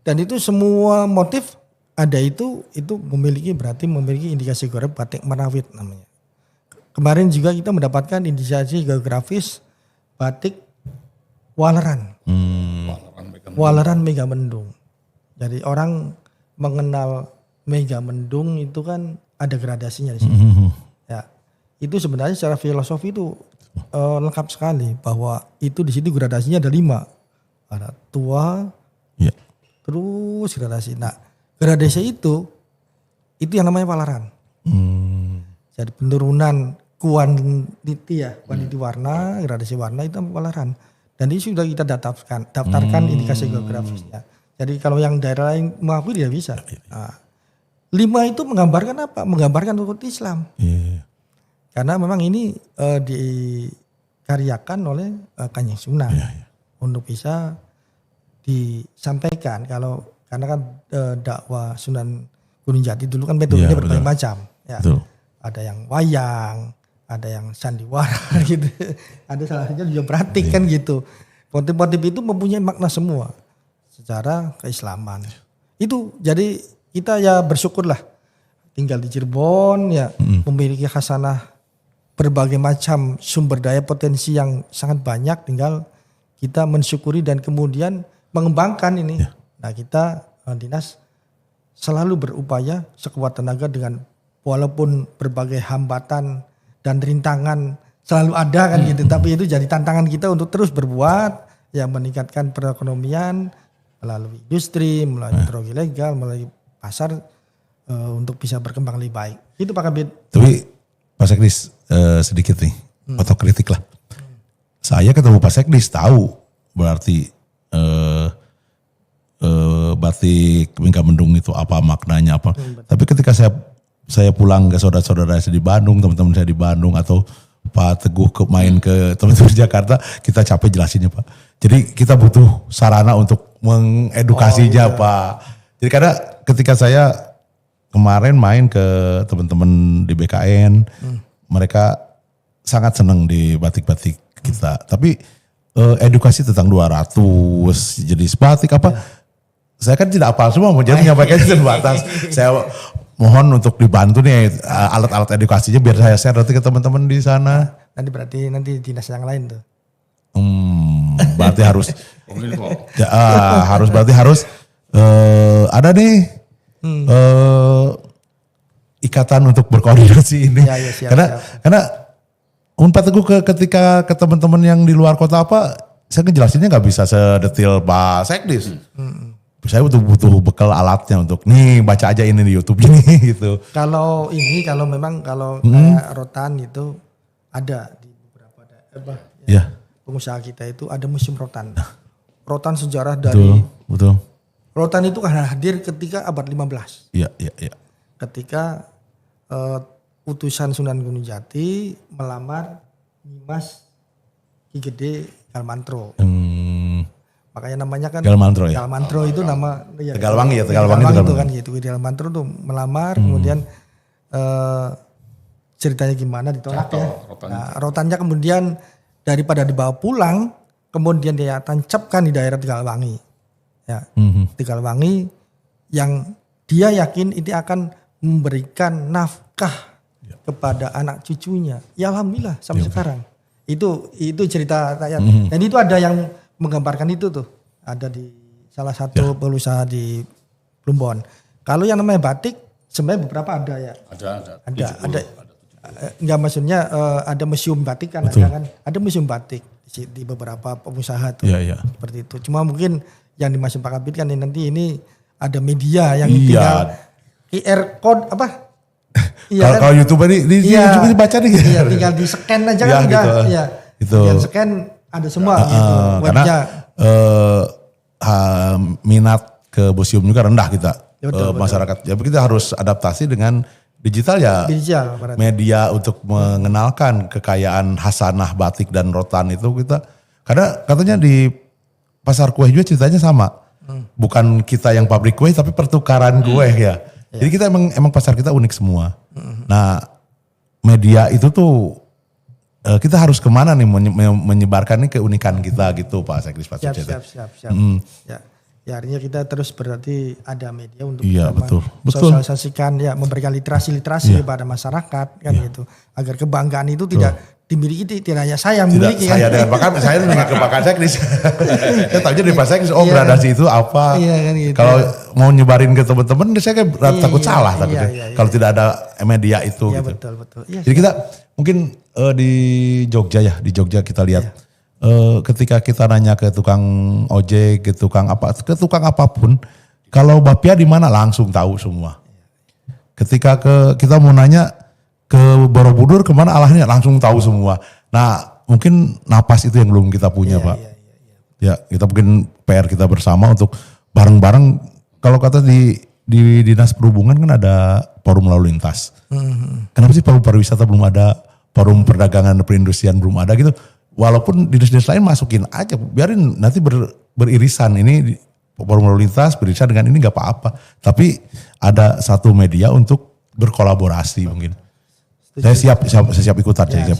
[SPEAKER 2] Dan itu semua motif ada itu memiliki indikasi geografis batik Merawit namanya. Kemarin juga kita mendapatkan indikasi geografis batik Waleran. Waleran Megamendung. Jadi orang mengenal Megamendung itu kan ada gradasinya di sini. Ya, itu sebenarnya secara filosofi itu lengkap sekali bahwa itu di situ gradasinya ada 5. Ada tua, terus gradasi. Nah, gradasi itu yang namanya Waleran. Jadi penurunan kuantiti warna, gradasi warna itu Waleran. Dan ini sudah kita daftarkan indikasi geografisnya. Jadi kalau yang daerah lain mengakui dia bisa. Nah, 5 itu menggambarkan apa? Menggambarkan ukhuwah Islam. Karena memang ini dikaryakan oleh Kanjeng Sunan untuk bisa disampaikan. Karena kan dakwah Sunan Gunung Jati dulu kan metodenya berbagai macam. Ya. Ada yang wayang, ada yang sandiwara gitu. Ada salah satunya juga pratik kan gitu. Motif-motif itu mempunyai makna semua secara keislaman. Itu jadi kita ya bersyukurlah tinggal di Cirebon ya memiliki khasanah berbagai macam sumber daya potensi yang sangat banyak, tinggal kita mensyukuri dan kemudian mengembangkan ini. Nah kita dinas selalu berupaya sekuat tenaga dengan walaupun berbagai hambatan dan rintangan selalu ada kan gitu, tapi itu jadi tantangan kita untuk terus berbuat ya, meningkatkan perekonomian melalui industri, melalui teknologi legal, melalui pasar untuk bisa berkembang lebih baik. Itu Pak Kabid.
[SPEAKER 1] Tapi Pak Sekdis sedikit nih, otokritik lah. Saya ketemu Pak Sekdis tahu berarti batik Megamendung itu apa maknanya apa. Tapi ketika saya pulang ke saudara-saudara saya di Bandung, teman-teman saya di Bandung atau Pak Teguh main ke teman-teman di Jakarta, kita capek jelasinnya Pak. Jadi kita butuh sarana untuk mengedukasinya Pak. Jadi karena ketika saya kemarin main ke teman-teman di BKN, mereka sangat senang di batik-batik kita. Tapi edukasi tentang 200 jenis batik apa, saya kan tidak hafal semua, jadi menyampaikannya terbatas. Saya mohon untuk dibantu nih alat-alat edukasinya biar saya share nanti ke teman-teman di sana.
[SPEAKER 2] Nanti dinas yang lain tuh.
[SPEAKER 1] Berarti harus harus ada nih ikatan untuk berkoordinasi ini.
[SPEAKER 2] Siap.
[SPEAKER 1] Karena Pak Teguh ketika ke teman-teman yang di luar kota apa, saya ngejelasinnya nggak bisa sedetil Pak Sekdis. Saya butuh bekal alatnya untuk nih baca aja ini di YouTube ini gitu.
[SPEAKER 2] Kalau kayak rotan itu ada di beberapa daerah.
[SPEAKER 1] Ya.
[SPEAKER 2] pengusaha kita itu ada museum rotan. Rotan sejarah dari
[SPEAKER 1] betul.
[SPEAKER 2] Rotan itu kan hadir ketika abad 15.
[SPEAKER 1] Iya.
[SPEAKER 2] Ketika utusan Sunan Gunung Jati melamar Nimas Ki Gede Galmantro. Makanya namanya kan
[SPEAKER 1] Galmantro ya.
[SPEAKER 2] Galmantro itu nama
[SPEAKER 1] Tegalwangi ya,
[SPEAKER 2] Tegalwangi itu kan gitu. Galmantro tuh melamar kemudian ceritanya gimana ditolak ya. Nah, rotannya kemudian daripada dibawa pulang kemudian dia tancapkan di daerah Tegalwangi. Ya. Tegalwangi yang dia yakin ini akan memberikan nafkah kepada anak cucunya. Ya alhamdulillah sampai sekarang. Itu cerita rakyat. Dan itu ada yang menggambarkan itu tuh. Ada di salah satu pengusaha di Plumbon. Kalau yang namanya batik sebenarnya beberapa ada ya. Ada. Enggak maksudnya ada museum batik kan. Ada museum batik di beberapa pengusaha tuh. Seperti itu. Cuma mungkin yang dimaksud Pak Kabid kan nanti ini ada media yang tinggal QR code apa? Iya,
[SPEAKER 1] kalau YouTube ini YouTube baca nih.
[SPEAKER 2] Iya, tinggal di scan aja kan udah. Iya.
[SPEAKER 1] Itu.
[SPEAKER 2] Tinggal scan ada semua gitu.
[SPEAKER 1] Karena minat ke museum juga rendah kita. Masyarakat. Ya kita harus adaptasi dengan digital ya. Media untuk mengenalkan kekayaan hasanah batik dan rotan itu kita. Karena katanya di pasar kue juga ceritanya sama. Bukan kita yang pabrik kue tapi pertukaran kue ya. Jadi kita emang pasar kita unik semua. Nah media itu tuh kita harus kemana nih menyebarkan nih keunikan kita gitu Pak Sekdes Pak Sucet.
[SPEAKER 2] Siap. Ya artinya kita terus berarti ada media untuk
[SPEAKER 1] betul.
[SPEAKER 2] sosialisasikan ya memberikan literasi kepada masyarakat kan gitu. Agar kebanggaan itu tidak dimiliki tidak hanya saya memiliki
[SPEAKER 1] saya dengan bahkan saya dengan kebanggaan Sekdes. Saya tahu aja dari Pak Sekdes gradasi itu apa.
[SPEAKER 2] Kan gitu.
[SPEAKER 1] Kalau mau nyebarin ke teman-teman saya takut salah takutnya. Kalau tidak ada media itu gitu.
[SPEAKER 2] Betul.
[SPEAKER 1] Jadi kita mungkin di Jogja kita lihat ketika kita nanya ke tukang ojek, ke tukang apapun, kalau bapia di mana langsung tahu semua. Ketika kita mau nanya ke Borobudur kemana alahnya langsung tahu semua. Nah mungkin napas itu yang belum kita punya Pak. Ya kita mungkin PR kita bersama untuk bareng-bareng. Kalau kata di Dinas Perhubungan kan ada forum lalu lintas. Kenapa sih forum pariwisata belum ada? Forum perdagangan perindustrian belum ada gitu. Walaupun dinas-dinas lain masukin aja, biarin nanti beririsan. Ini forum lalu lintas beririsan dengan ini gak apa-apa. Tapi ada satu media untuk berkolaborasi mungkin. Saya siap ikutan. Siap.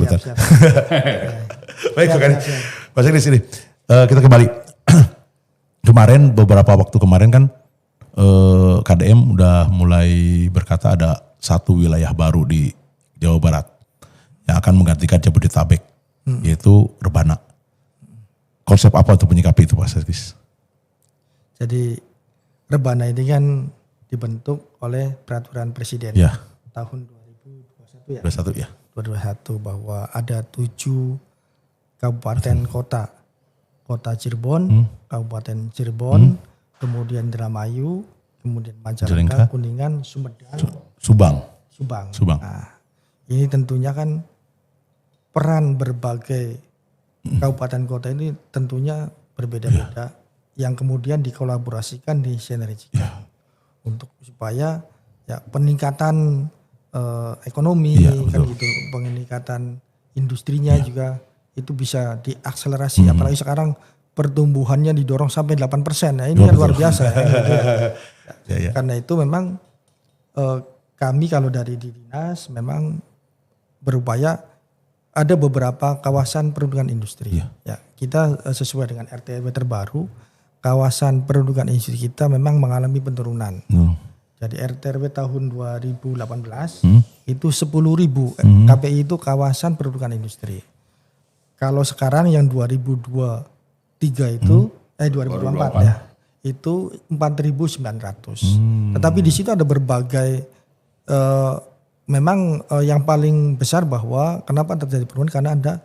[SPEAKER 1] Baik, Pak Sekdes ini kita kembali. Kemarin beberapa waktu kemarin kan KDM udah mulai berkata ada satu wilayah baru di Jawa Barat yang akan menggantikan Jabodetabek, yaitu Rebana. Konsep apa untuk menyikapi itu Pak Sekdes?
[SPEAKER 2] Jadi Rebana ini kan dibentuk oleh peraturan presiden tahun 2021 ya. 2021 bahwa ada 7 kabupaten kota. Kota Cirebon, Kabupaten Cirebon, kemudian Indramayu, kemudian Majalengka, Kuningan, Sumedang,
[SPEAKER 1] Subang.
[SPEAKER 2] Nah, ini tentunya kan peran berbagai kabupaten kota ini tentunya berbeda-beda yang kemudian dikolaborasikan disinergikan untuk supaya ya peningkatan ekonomi kan gitu, peningkatan industrinya juga itu bisa diakselerasi apalagi sekarang pertumbuhannya didorong sampai 8%. Nah, ini kan luar biasa ya. Karena itu memang kami kalau dari dinas memang berupaya ada beberapa kawasan peruntukan industri. Ya, kita sesuai dengan RT/RW terbaru, kawasan peruntukan industri kita memang mengalami penurunan. Jadi RT/RW tahun 2018 itu 10.000 KPI itu kawasan peruntukan industri. Kalau sekarang yang 2023 itu 2024 ya, itu 4.900. Tetapi di situ ada berbagai memang yang paling besar bahwa kenapa terjadi penurunan karena ada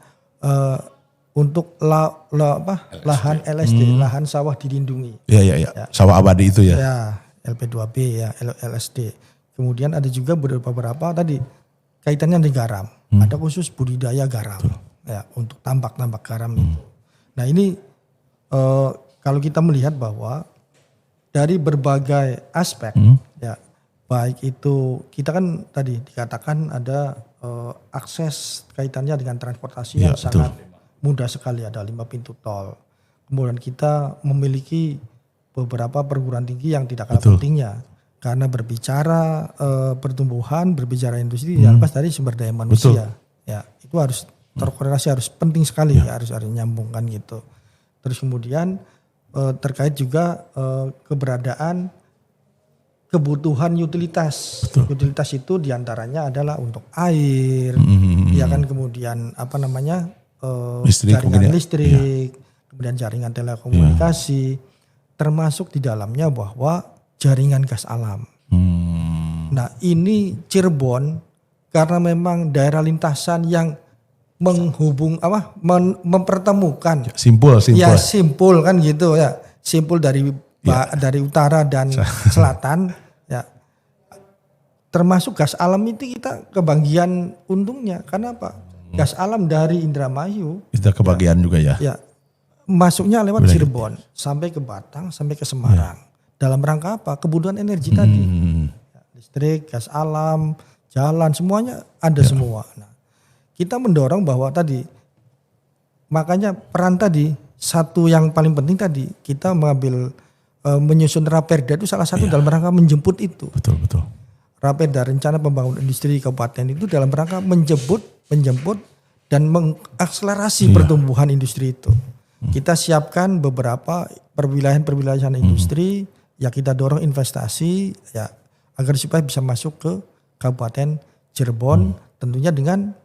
[SPEAKER 2] untuk lahan LSD, lahan sawah dilindungi.
[SPEAKER 1] Iya. Sawah abadi itu ya.
[SPEAKER 2] Ya, LP2B ya, LSD. Kemudian ada juga beberapa tadi kaitannya dengan garam. Ada khusus budidaya garam. Ya, untuk tambak garam itu. Nah ini kalau kita melihat bahwa dari berbagai aspek ya, baik itu kita kan tadi dikatakan ada akses kaitannya dengan transportasi yang sangat mudah sekali, ada 5 pintu tol. Kemudian kita memiliki beberapa perguruan tinggi yang tidak kalah pentingnya, karena berbicara pertumbuhan, berbicara industri, tidak lepas dari sumber daya manusia. Ya, itu harus terkorelasi, harus penting sekali, ya, harus nyambungkan gitu. Terus kemudian terkait juga keberadaan kebutuhan utilitas. Utilitas itu diantaranya adalah untuk air, ya kan, kemudian jaringan listrik, kemudian jaringan telekomunikasi, termasuk di dalamnya bahwa jaringan gas alam. Nah ini Cirebon karena memang daerah lintasan yang mempertemukan, simpul kan gitu ya, simpul dari utara dan selatan ya, termasuk gas alam itu kita kebagian untungnya. Karena apa? Gas alam dari Indramayu
[SPEAKER 1] kita kebagian juga ya.
[SPEAKER 2] Ya, masuknya lewat Cirebon sampai ke Batang, sampai ke Semarang. Dalam rangka apa? Kebutuhan energi tadi, listrik, gas alam, jalan, semuanya ada semua. Nah, kita mendorong bahwa tadi, makanya peran tadi, satu yang paling penting tadi, kita mengambil menyusun Raperda itu salah satu dalam rangka menjemput itu. Betul. Raperda rencana pembangunan industri kabupaten itu dalam rangka menjemput dan mengakselerasi pertumbuhan industri itu. Kita siapkan beberapa perwilayahan industri, ya kita dorong investasi ya agar supaya bisa masuk ke Kabupaten Cirebon, tentunya dengan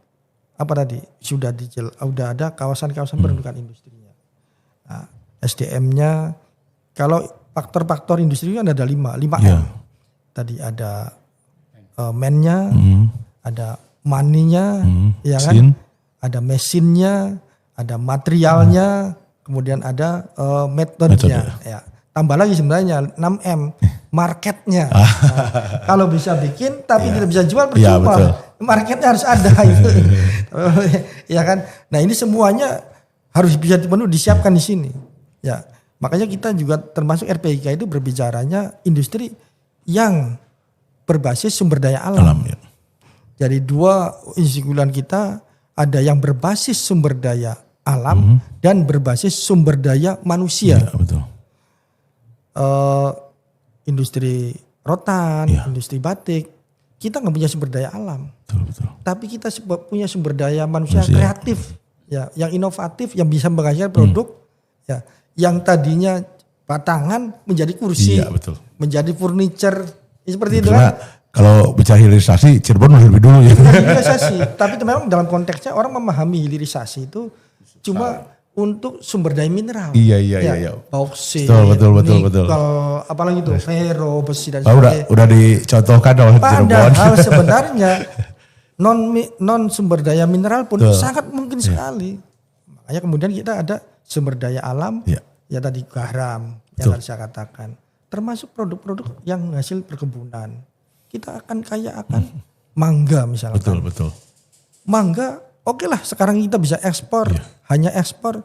[SPEAKER 2] apa tadi sudah ada kawasan-kawasan peruntukan industrinya. Nah, SDM-nya kalau faktor-faktor industri kan ada 5 M. Tadi ada man-nya, ada money-nya, ya kan? Ada mesinnya, ada materialnya, kemudian ada metodenya. Ya. Tambah lagi sebenarnya 6M, marketnya. Nah, kalau bisa bikin tapi tidak bisa jual percuma. Marketnya harus ada itu. Ya kan? Nah, ini semuanya harus bisa disiapkan di sini. Ya. Makanya kita juga termasuk RPIK itu berbicaranya industri yang berbasis sumber daya alam. Ya. Jadi 2 unggulan kita ada yang berbasis sumber daya alam dan berbasis sumber daya manusia. Ya, betul. Industri rotan, industri batik, kita nggak punya sumber daya alam, betul. Tapi kita punya sumber daya manusia yang kreatif, ya, yang inovatif, yang bisa menghasilkan produk, ya, yang tadinya batangan menjadi kursi, menjadi furniture, seperti itu kan.
[SPEAKER 1] Kalau bicara hilirisasi, Cirebon lebih dulu ya.
[SPEAKER 2] Hilirisasi, tapi itu memang dalam konteksnya orang memahami hilirisasi itu cuma untuk sumber daya mineral. Iya. Bauksit, nikel, apalagi itu ferro, besi dan sebagainya. Udah
[SPEAKER 1] dicontohkan oleh Cirebon.
[SPEAKER 2] Padahal sebenarnya non sumber daya mineral pun sangat mungkin sekali. Makanya kemudian kita ada sumber daya alam, ya tadi garam yang tadi saya katakan. Termasuk produk-produk yang hasil perkebunan. Kita akan kaya akan mangga misalnya.
[SPEAKER 1] Betul.
[SPEAKER 2] Mangga, oke lah sekarang kita bisa ekspor, hanya ekspor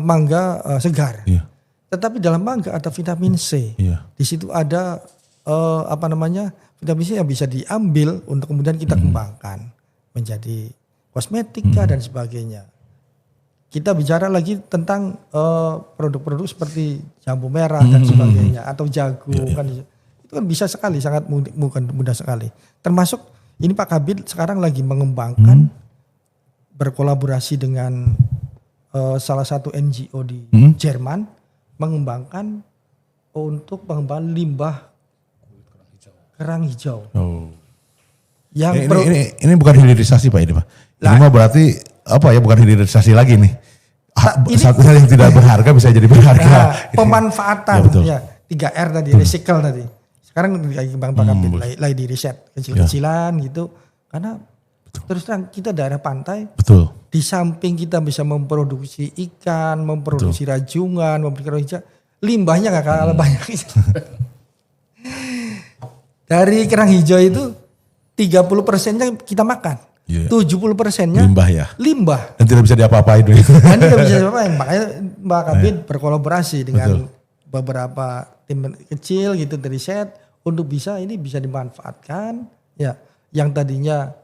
[SPEAKER 2] mangga segar. Tetapi dalam mangga ada vitamin C. Di situ ada vitamin C yang bisa diambil untuk kemudian kita kembangkan menjadi kosmetika dan sebagainya. Kita bicara lagi tentang produk-produk seperti jambu merah dan sebagainya atau jagung kan. Itu kan bisa sekali, sangat mudah sekali. Termasuk ini Pak Kabid sekarang lagi mengembangkan berkolaborasi dengan salah satu NGO di Jerman mengembangkan untuk pengembangan limbah kerang hijau. Yang
[SPEAKER 1] ini bukan hilirisasi Pak ini Pak. Ini mah berarti apa ya, bukan hilirisasi lagi nih. Satu hal yang tidak berharga bisa jadi berharga.
[SPEAKER 2] Nah, pemanfaatan ya 3R tadi, recycle tadi. Sekarang lagi Bang Pak Kabid lagi di riset kecil-kecilan gitu. Karena terus terang kita daerah pantai. Di samping kita bisa memproduksi ikan, memproduksi rajungan, memproduksi limbahnya gak kalah banyak. Dari kerang hijau itu 30%-nya kita makan.
[SPEAKER 1] Iya.
[SPEAKER 2] 70%-nya
[SPEAKER 1] Limbah ya.
[SPEAKER 2] limbah.
[SPEAKER 1] Dan tidak bisa diapa-apain itu.
[SPEAKER 2] Dan tidak bisa diapa-apain. Makanya Mbak Kabid berkolaborasi dengan beberapa tim kecil gitu dari riset untuk bisa dimanfaatkan ya, yang tadinya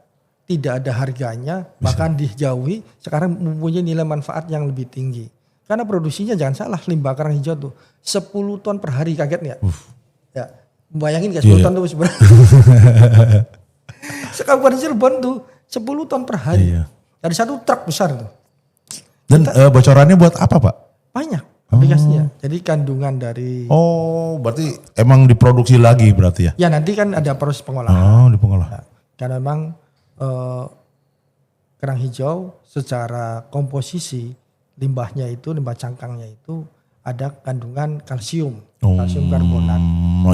[SPEAKER 2] tidak ada harganya bahkan dijauhi, sekarang mempunyai nilai manfaat yang lebih tinggi. Karena produksinya jangan salah, limbah kerang hijau tuh 10 ton per hari, kaget nggak? Ya, bayangin gak 10 ton tuh sebenarnya. Sekabupaten Cirebon tuh 10 ton per hari. Dari satu truk besar tuh.
[SPEAKER 1] Dan bocorannya buat apa Pak?
[SPEAKER 2] Banyak aplikasinya. Jadi kandungan dari...
[SPEAKER 1] Oh berarti emang diproduksi lagi berarti ya?
[SPEAKER 2] Ya nanti kan ada proses pengolahan.
[SPEAKER 1] Oh dipengolahan.
[SPEAKER 2] Karena memang kerang hijau secara komposisi limbahnya itu, limbah cangkangnya itu ada kandungan kalsium, kalsium karbonat.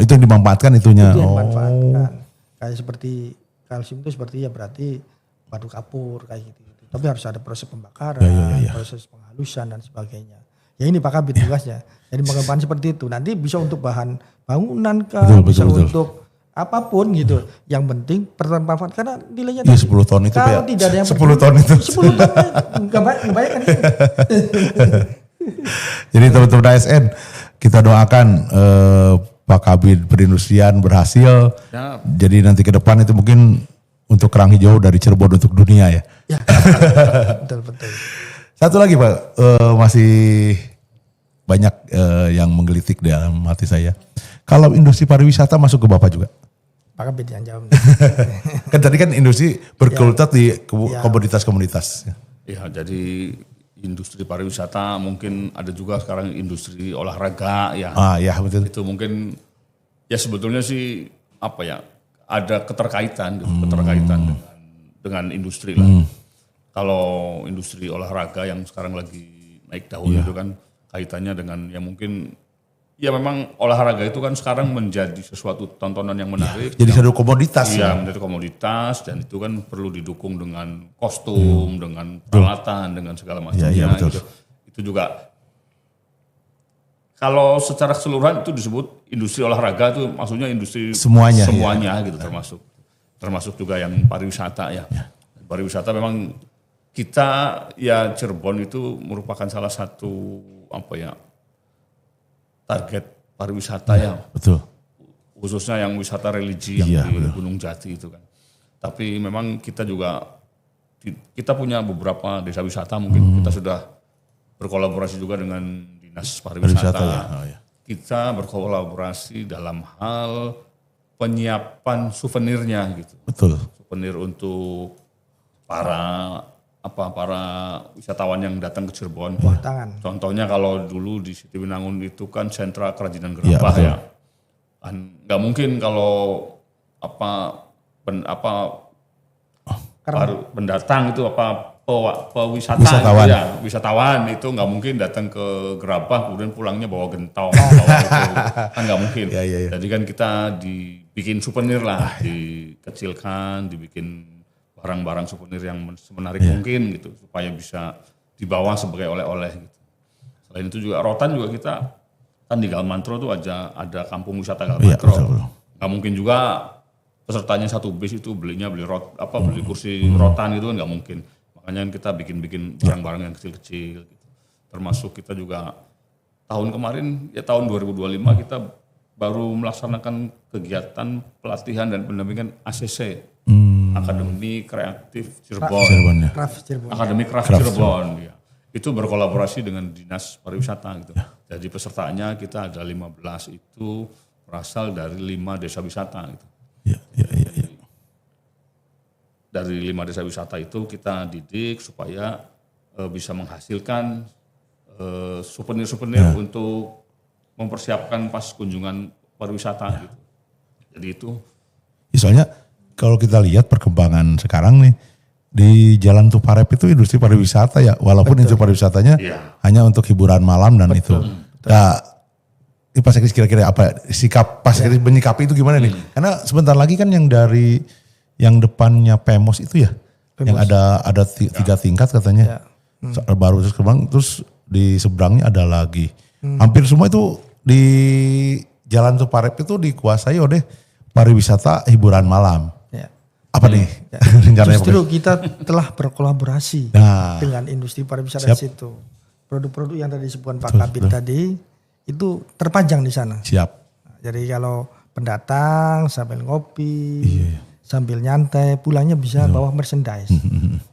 [SPEAKER 1] Itu yang dimanfaatkan itunya.
[SPEAKER 2] Itu yang dimanfaatkan. Kayak seperti kalsium itu seperti ya berarti batu kapur kayak gitu. Tapi harus ada proses pembakaran, proses penghalusan dan sebagainya. Ya ini Pak Kabid tugasnya. Jadi pengembangan seperti itu. Nanti bisa untuk bahan bangunan kah, bisa untuk apapun gitu. Yang penting bermanfaat karena nilainya
[SPEAKER 1] tadi 10 ton itu
[SPEAKER 2] kalau tidak ada yang
[SPEAKER 1] 10 ton itu.
[SPEAKER 2] 10 ton enggak banyak kan.
[SPEAKER 1] Jadi teman-teman ASN kita doakan Pak Kabid Perindustrian berhasil. Ya. Jadi nanti ke depan itu mungkin untuk kerang hijau dari Cirebon untuk dunia ya. Ya.
[SPEAKER 2] Betul.
[SPEAKER 1] Satu lagi Pak, masih banyak yang menggelitik dalam hati saya. Kalau industri pariwisata masuk ke Bapak juga?
[SPEAKER 2] Pak Kabid yang jawab.
[SPEAKER 1] Kan tadi kan industri berkutat di komoditas-komoditas.
[SPEAKER 3] Ya, jadi industri pariwisata mungkin ada juga sekarang industri olahraga ya.
[SPEAKER 1] Ya betul.
[SPEAKER 3] Itu mungkin ya sebetulnya sih apa ya, ada keterkaitan dengan industri lah. Kalau industri olahraga yang sekarang lagi naik daun itu kan kaitannya dengan yang mungkin ya memang olahraga itu kan sekarang menjadi sesuatu tontonan yang menarik.
[SPEAKER 1] Jadi satu komoditas.
[SPEAKER 3] Iya, menjadi komoditas dan itu kan perlu didukung dengan kostum, dengan peralatan, dengan segala macamnya. Itu juga kalau secara keseluruhan itu disebut industri olahraga itu maksudnya industri semuanya gitu termasuk juga yang pariwisata ya. Pariwisata memang kita ya Cirebon itu merupakan salah satu target pariwisata ya.
[SPEAKER 1] Betul.
[SPEAKER 3] Khususnya yang wisata religi yang di Gunung Jati itu kan. Tapi memang kita punya beberapa desa wisata mungkin kita sudah berkolaborasi juga dengan Dinas Pariwisata. Kita berkolaborasi dalam hal penyiapan souvenirnya gitu.
[SPEAKER 1] Betul.
[SPEAKER 3] Souvenir untuk para wisatawan yang datang ke Cirebon. Contohnya kalau dulu di Siti Winangun itu kan sentra kerajinan gerabah ya. Nggak mungkin kalau pendatang itu wisatawan itu nggak mungkin datang ke gerabah kemudian pulangnya bawa gentong kan nggak mungkin. Jadi kan kita dibikin souvenir lah, dikecilkan, dibikin barang-barang souvenir yang menarik mungkin gitu supaya bisa dibawa sebagai oleh-oleh gitu. Selain itu juga rotan juga kita kan di Galmantro tuh ada kampung wisata Galmantro. Nggak mungkin juga pesertanya satu bis itu beli kursi rotan gitu kan nggak mungkin. Makanya kita bikin barang-barang yang kecil-kecil gitu. Termasuk kita juga tahun kemarin ya tahun 2025 kita baru melaksanakan kegiatan pelatihan dan pendampingan ACC. Akademi Kreatif Cirebon. Akademi Craft Cirebon. Ya. Itu berkolaborasi dengan Dinas Pariwisata gitu. Jadi pesertanya kita ada 15 itu berasal dari 5 desa wisata gitu. Dari 5 desa wisata itu kita didik supaya bisa menghasilkan souvenir-souvenir untuk mempersiapkan pas kunjungan pariwisata gitu. Jadi itu.
[SPEAKER 1] Soalnya kalau kita lihat perkembangan sekarang nih di Jalan Tuparep itu industri pariwisata ya, walaupun industri pariwisatanya hanya untuk hiburan malam dan itu. Nah, ini Pak Sekris kira-kira apa sikap Pak Sekris menyikapi itu gimana nih? Karena sebentar lagi kan yang depannya Pemos itu ya, yang ada 3 tingkat katanya, baru terus kembang, terus di seberangnya ada lagi. Hampir semua itu di Jalan Tuparep itu dikuasai oleh pariwisata hiburan malam. Apa nih rencananya?
[SPEAKER 2] Justru kita telah berkolaborasi dengan industri pariwisata situ. Produk-produk yang tadi disebutkan Pak Kabit tadi itu terpajang di sana.
[SPEAKER 1] Siap.
[SPEAKER 2] Jadi kalau pendatang sambil ngopi, sambil nyantai, pulangnya bisa bawa merchandise.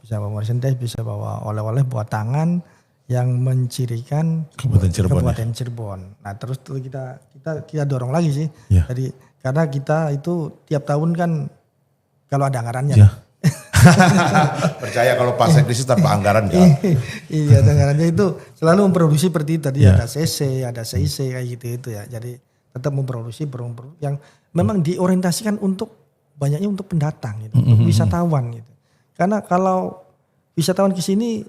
[SPEAKER 2] Bisa bawa merchandise, bisa bawa oleh-oleh buat tangan yang mencirikan Kabupaten Cirebon. Nah terus kita dorong lagi sih. Jadi karena kita itu tiap tahun kan kalau ada anggarannya.
[SPEAKER 1] Percaya kalau Pak Sekdes tanpa anggaran ya.
[SPEAKER 2] Iya, anggarannya itu selalu memproduksi seperti tadi ada CC, ada CIC kayak gitu itu ya. Jadi tetap memproduksi produk yang memang diorientasikan banyaknya untuk pendatang gitu, untuk wisatawan gitu. Karena kalau wisatawan ke sini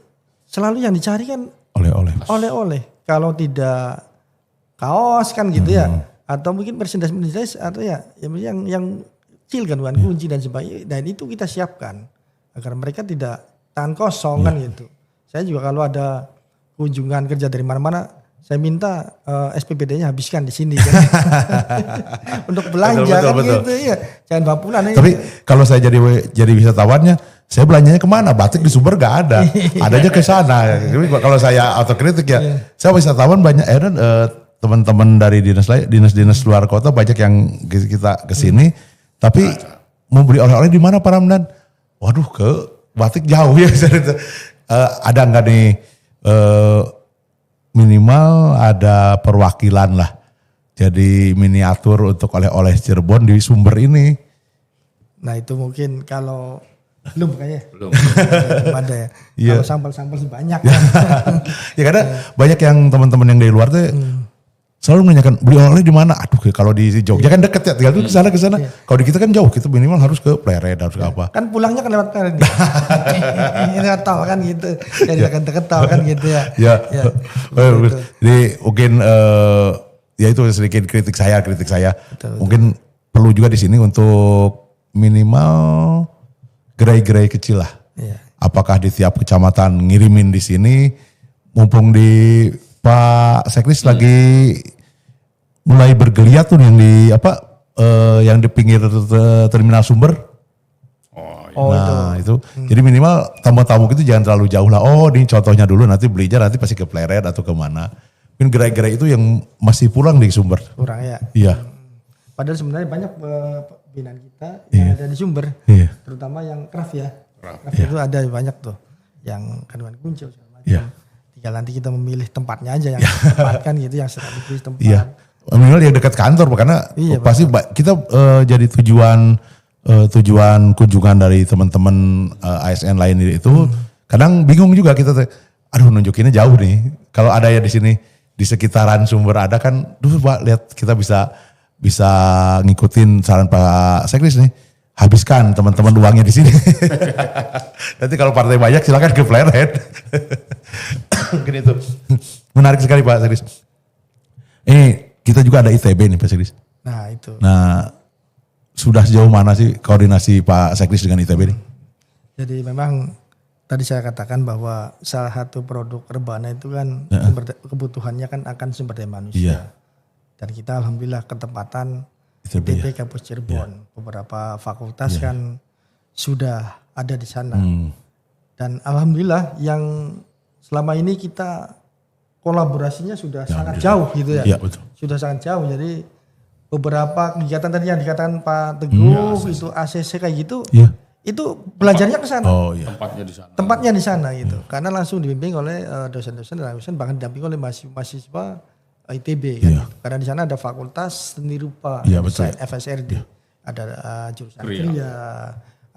[SPEAKER 2] selalu yang dicari kan oleh-oleh. Kalau tidak kaos kan gitu ya, atau mungkin merchandise atau yang kecil kan kunci dan sebagainya. Dan itu kita siapkan agar mereka tidak tangan kosong kan gitu. Saya juga kalau ada kunjungan kerja dari mana-mana, saya minta SPBD-nya habiskan di sini kan. Untuk belanja betul. Gitu ya. Jangan bawa pulang.
[SPEAKER 1] Tapi kalau saya jadi wisatawannya, saya belanjanya kemana? Batik di Sumber gak ada. Adanya ke sana. Kalau saya autokritik saya wisatawan banyak teman-teman dari dinas-dinas luar kota banyak yang kita kesini. Tapi mau beli oleh-oleh di mana Pak Ramdan? Waduh ke Batik jauh ya. Ada nggak nih minimal ada perwakilan lah. Jadi miniatur untuk oleh-oleh Cirebon di Sumber ini.
[SPEAKER 2] Nah itu mungkin kalau belum kayaknya. Belum ada ya. Kalau sampel-sampel sih banyak.
[SPEAKER 1] Ya karena banyak yang teman-teman yang dari luar tuh selalu menanyakan beli oleh di mana? Aduh kalau di Jogja kan deket ya, tinggal tuh ke sana. Kalau di kita kan jauh, kita minimal harus ke Pleret, harus ke apa?
[SPEAKER 2] Kan pulangnya kan lewat Pleret. Ini tol kan gitu. Jadi deket tol kan gitu ya.
[SPEAKER 1] Jadi mungkin ya itu sedikit kritik saya. Betul. Mungkin perlu juga di sini untuk minimal gerai-gerai kecil lah. Apakah di tiap kecamatan ngirimin di sini, mumpung di Pak Sekdes lagi mulai bergeliat tuh yang di yang di pinggir terminal Sumber. Itu. Jadi minimal tamu-tamu itu jangan terlalu jauh lah. Oh, ini contohnya dulu nanti belinya nanti pasti ke Pleret atau kemana. Mungkin gerai-gerai itu yang masih pulang di Sumber.
[SPEAKER 2] Kurang ya.
[SPEAKER 1] Iya.
[SPEAKER 2] Padahal sebenarnya banyak binaan kita yang ada di Sumber. Terutama yang craft ya. Craft itu ada banyak tuh. Yang kandungan kunci segala macam. Tinggal nanti kita memilih tempatnya aja yang tepat kan gitu, yang strategis tempat. Iya.
[SPEAKER 1] Minimal yang dekat kantor karena pasti kita jadi tujuan kunjungan dari teman-teman ASN lain itu. Kadang bingung juga kita, aduh nunjukinnya jauh nih. Kalau ada ya di sini di sekitaran Sumber ada kan, Pak lihat kita bisa ngikutin saran Pak Sekdes nih. Habiskan teman-teman uangnya di sini. Nanti kalau partai banyak silakan ke Pleret. Mungkin itu. Menarik sekali Pak Sekdes. Kita juga ada ITB nih Pak Sekdes.
[SPEAKER 2] Nah itu.
[SPEAKER 1] Nah sudah sejauh mana sih koordinasi Pak Sekdes dengan ITB nih?
[SPEAKER 2] Jadi memang tadi saya katakan bahwa salah satu produk Rebana itu kan kebutuhannya kan akan sumber daya manusia. Dan kita alhamdulillah ketempatan ITB Kampus Cirebon. Beberapa fakultas kan sudah ada di sana. Dan alhamdulillah yang selama ini kita kolaborasinya sudah sangat jauh gitu ya.
[SPEAKER 1] Betul.
[SPEAKER 2] Sudah sangat jauh. Jadi beberapa kegiatan tadi yang dikatakan Pak Teguh itu ACC kayak gitu. Itu belajarnya ke sana. Tempatnya di sana gitu. Karena langsung dibimbing oleh dosen-dosen dan dosen, bahkan didampingi oleh mahasiswa ITB kan. Karena di sana ada fakultas seni rupa, FSRD. Ada jurusan kriya,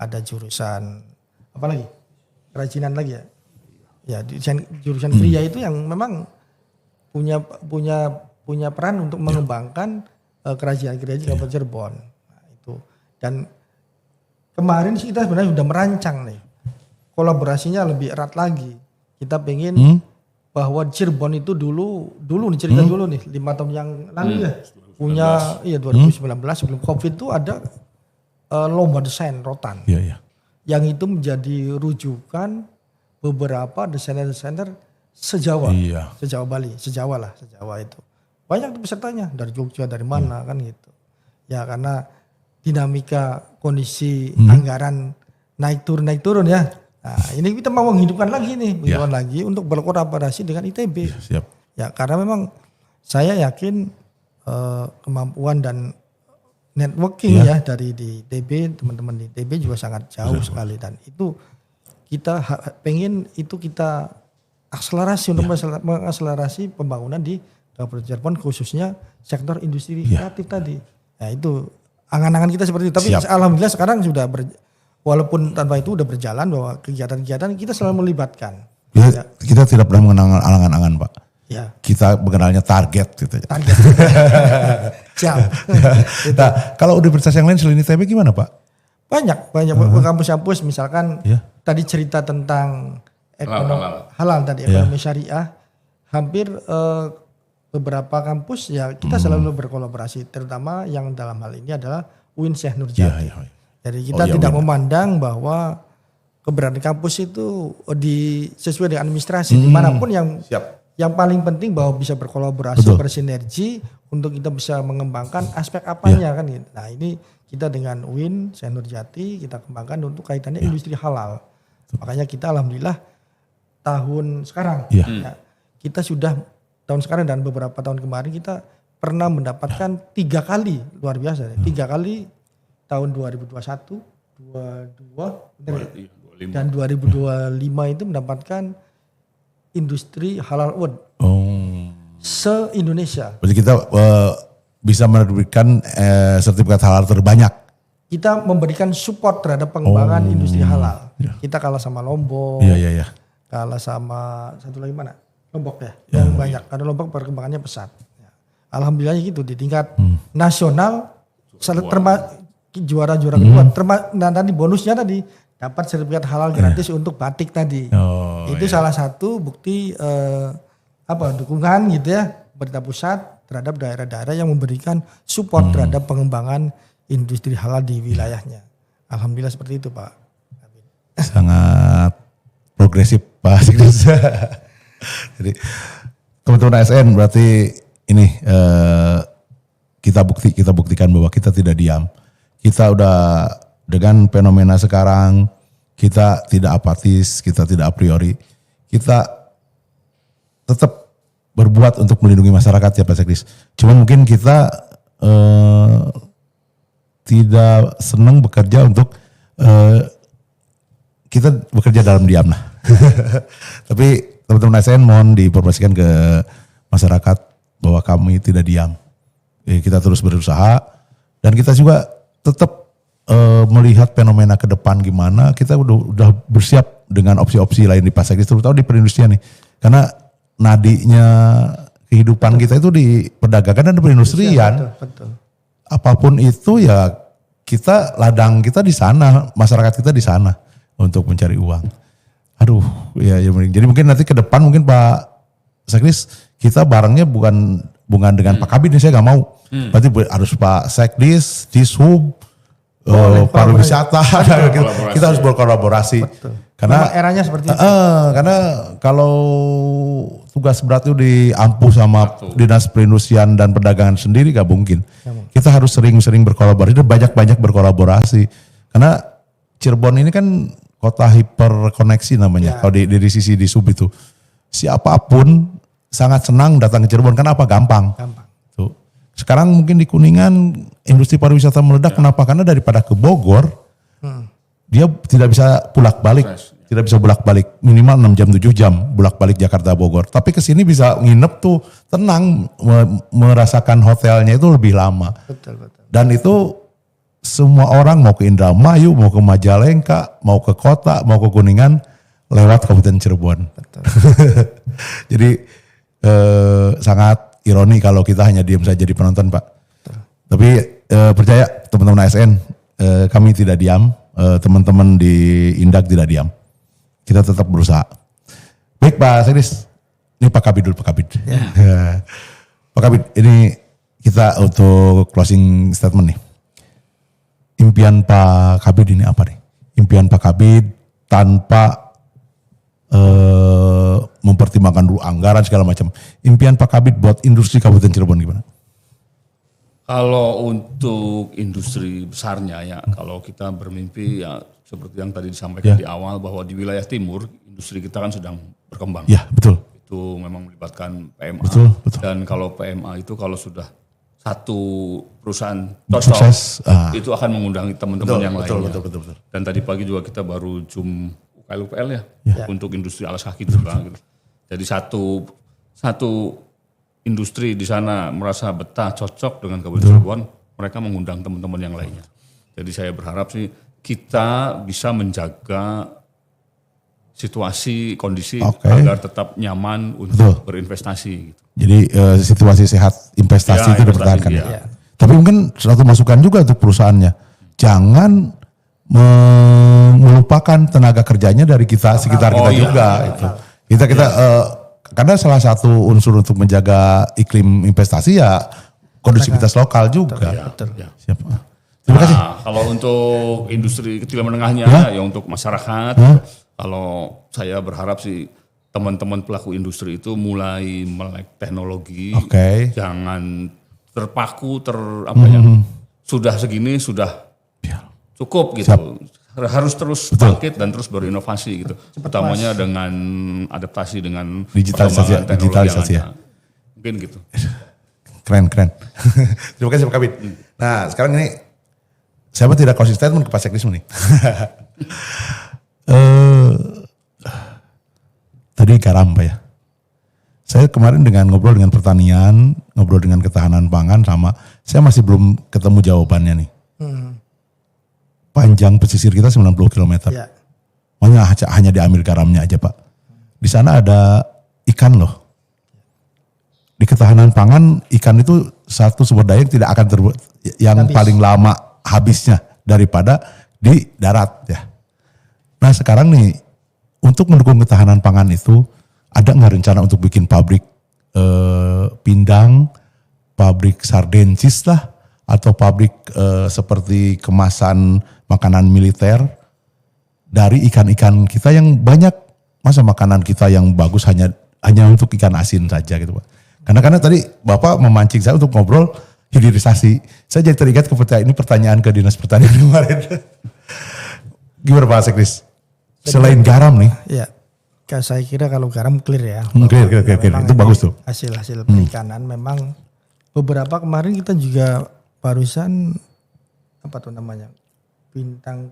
[SPEAKER 2] ada jurusan apa lagi? Kerajinan lagi ya. Ya, jurusan kriya itu yang memang punya peran untuk mengembangkan kerajinan di Kabupaten Cirebon. Nah, itu. Dan kemarin sih kita sebenarnya sudah merancang nih. Kolaborasinya lebih erat lagi. Kita pengen bahwa Cirebon itu dulu nih cerita dulu nih 5 tahun yang lalu ya. Punya 2019 sebelum Covid itu ada lomba desain rotan. Yang itu menjadi rujukan beberapa desainer-desainer sejawa. Sejawa Bali, sejawa itu. Banyak tuh pesertanya dari Jogja, dari mana kan gitu. Ya karena dinamika kondisi anggaran naik turun ya. Nah, ini kita mau menghidupkan lagi nih, lagi untuk berkolaborasi dengan ITB.
[SPEAKER 1] Siap.
[SPEAKER 2] Ya, karena memang saya yakin kemampuan dan networking ya dari di ITB, teman-teman di ITB juga sangat jauh sekali, dan itu kita pengen itu kita akselerasi untuk mengakselerasi pembangunan di Kabupaten Cirebon, khususnya sektor industri kreatif tadi. Nah, itu angan-angan kita seperti itu. Tapi alhamdulillah sekarang sudah walaupun tanpa itu udah berjalan bahwa kegiatan-kegiatan kita selalu melibatkan.
[SPEAKER 1] Kita tidak pernah mengenal angan-angan, Pak.
[SPEAKER 2] Ya.
[SPEAKER 1] Kita mengenalnya target gitu.
[SPEAKER 2] Target. Siap.
[SPEAKER 1] Nah, kalau universitas yang lain selain ITB gimana, Pak?
[SPEAKER 2] Banyak kampus-kampus misalkan tadi cerita tentang ekonomi halal tadi, ekonomi syariah, hampir beberapa kampus ya kita selalu berkolaborasi, terutama yang dalam hal ini adalah UIN Syekh Nurjati. Jadi kita tidak memandang bahwa keberadaan kampus itu sesuai dengan administrasi dimanapun yang paling penting bahwa bisa berkolaborasi, bersinergi untuk kita bisa mengembangkan aspek apanya kan gitu. Nah, ini kita dengan UIN Syekh Nurjati kita kembangkan untuk kaitannya industri halal. Makanya kita alhamdulillah tahun sekarang kita sudah tahun sekarang dan beberapa tahun kemarin kita pernah mendapatkan 3 kali, luar biasa 3 kali tahun 2021, 22 dan 2025 itu mendapatkan industri halal award se-Indonesia.
[SPEAKER 1] Berarti kita bisa menerbitkan sertifikat halal terbanyak.
[SPEAKER 2] Kita memberikan support terhadap pengembangan industri halal. Kita kalah sama Lombok, kalah sama satu lagi mana? Lombok yang banyak. Karena Lombok perkembangannya pesat. Alhamdulillah gitu di tingkat nasional juara-juara kedua. Nah tadi bonusnya tadi dapat sertifikat halal gratis untuk batik tadi. Itu salah satu bukti dukungan gitu ya pemerintah pusat terhadap daerah-daerah yang memberikan support terhadap pengembangan industri halal di wilayahnya. Alhamdulillah seperti itu, Pak.
[SPEAKER 1] Sangat progresif, Pak Sigris. Jadi teman-teman ASN berarti ini kita buktikan bahwa kita tidak diam. Kita udah dengan fenomena sekarang, kita tidak apatis, kita tidak a priori. Kita tetap berbuat untuk melindungi masyarakat ya Pak Sekdis. Cuman mungkin kita tidak senang bekerja untuk kita bekerja dalam diam lah. Tapi teman-teman ASN mohon diinformasikan ke masyarakat bahwa kami tidak diam. Kita terus berusaha dan kita juga tetap melihat fenomena ke depan gimana. Kita udah bersiap dengan opsi-opsi lain di Pak Sekdis, terutama di perindustrian nih. Karena nadinya kehidupan kita itu di perdagangan dan di perindustrian.
[SPEAKER 2] Betul.
[SPEAKER 1] Apapun itu ya kita ladang kita di sana, masyarakat kita di sana untuk mencari uang. Aduh, ya jadi mungkin nanti ke depan mungkin Pak Sekdis kita barengnya bukan dengan Pak Kabid nih, saya nggak mau. Berarti harus Pak Sekdis, Dishub, pariwisata, kita harus berkolaborasi.
[SPEAKER 2] Betul.
[SPEAKER 1] Karena
[SPEAKER 2] eranya seperti itu.
[SPEAKER 1] Karena kalau tugas berat itu diampuh sama Dinas Perindustrian dan Perdagangan sendiri gak mungkin. Kita harus sering-sering berkolaborasi dan banyak-banyak berkolaborasi. Karena Cirebon ini kan kota hiperkoneksi namanya. Kalau dari sisi Dishub itu. Siapapun sangat senang datang ke Cirebon. Kenapa? Gampang. Tuh. Sekarang mungkin di Kuningan industri pariwisata meledak. Kenapa? Karena daripada ke Bogor, dia tidak bisa bolak-balik. Tidak bisa bolak-balik. Minimal 6 jam, 7 jam bolak-balik Jakarta Bogor. Tapi kesini bisa nginep tuh tenang. Merasakan hotelnya itu lebih lama.
[SPEAKER 2] Betul.
[SPEAKER 1] Dan itu semua orang mau ke Indramayu, mau ke Majalengka, mau ke kota, mau ke Kuningan, lewat Kabupaten Cirebon.
[SPEAKER 2] Betul.
[SPEAKER 1] Jadi sangat ironi kalau kita hanya diam saja di penonton, Pak. Betul. Tapi percaya teman-teman ASN, kami tidak diam, teman-teman di Indak tidak diam. Kita tetap berusaha. Baik Pak Sekdis, ini Pak Kabid dulu, Pak Kabid. Pak Kabid, ini kita untuk closing statement nih. Impian Pak Kabid ini apa nih? Impian Pak Kabid tanpa mempertimbangkan dulu anggaran segala macam. Impian Pak Kabid buat industri Kabupaten Cirebon gimana?
[SPEAKER 3] Kalau untuk industri besarnya ya, kalau kita bermimpi ya seperti yang tadi disampaikan di awal bahwa di wilayah timur industri kita kan sedang berkembang.
[SPEAKER 1] Ya, betul.
[SPEAKER 3] Itu memang melibatkan PMA.
[SPEAKER 1] Betul, betul.
[SPEAKER 3] Dan kalau PMA itu kalau sudah satu perusahaan
[SPEAKER 1] Sukses,
[SPEAKER 3] itu akan mengundang teman-teman yang lainnya.
[SPEAKER 1] Betul.
[SPEAKER 3] Dan tadi pagi juga kita baru Zoom UKL ya untuk industri alas kaki juga. Gitu. Jadi satu industri di sana merasa betah, cocok dengan Kabupaten Cirebon, mereka mengundang teman-teman yang lainnya. Jadi saya berharap sih kita bisa menjaga situasi, kondisi agar tetap nyaman untuk berinvestasi. Gitu.
[SPEAKER 1] Jadi situasi sehat investasi itu dipertahankan. Ya. Tapi mungkin suatu masukan juga untuk perusahaannya, jangan melupakan tenaga kerjanya dari kita sekitar kita juga. Gitu. Kita karena salah satu unsur untuk menjaga iklim investasi ya kondusivitas lokal juga.
[SPEAKER 2] Betul.
[SPEAKER 1] Siap. Terima kasih.
[SPEAKER 3] Kalau untuk industri kecil menengahnya ya untuk masyarakat, kalau saya berharap sih teman-teman pelaku industri itu mulai melek teknologi, jangan terpaku sudah segini sudah cukup gitu. Harus terus bangkit dan terus berinovasi gitu. Utamanya dengan adaptasi dengan digitalisasi ya. Mungkin gitu.
[SPEAKER 1] Keren. Terima kasih Pak Kabit. Nah sekarang ini saya tidak konsisten ke Pak Sekdis nih. Tadi garam Pak ya. Saya kemarin ngobrol dengan pertanian, ngobrol dengan ketahanan pangan saya masih belum ketemu jawabannya nih. Panjang pesisir kita 90 km. Ya. Hanya diambil garamnya aja Pak. Di sana ada ikan loh. Di ketahanan pangan ikan itu satu sumber daya yang tidak akan paling lama habisnya daripada di darat ya. Nah sekarang nih untuk mendukung ketahanan pangan itu ada nggak rencana untuk bikin pabrik pindang, pabrik sardensis lah, atau pabrik seperti kemasan makanan militer dari ikan-ikan kita yang banyak, masa makanan kita yang bagus hanya untuk ikan asin saja gitu Pak. Karena tadi Bapak memancing saya untuk ngobrol hilirisasi. Saya jadi teringat ini pertanyaan ke Dinas Pertanian kemarin. Gimana Pak Sekdis? Selain garam nih.
[SPEAKER 2] Ya, saya kira kalau garam clear ya.
[SPEAKER 1] Clear. Itu bagus tuh.
[SPEAKER 2] Hasil perikanan memang beberapa kemarin kita juga barusan apa tuh namanya? Bintang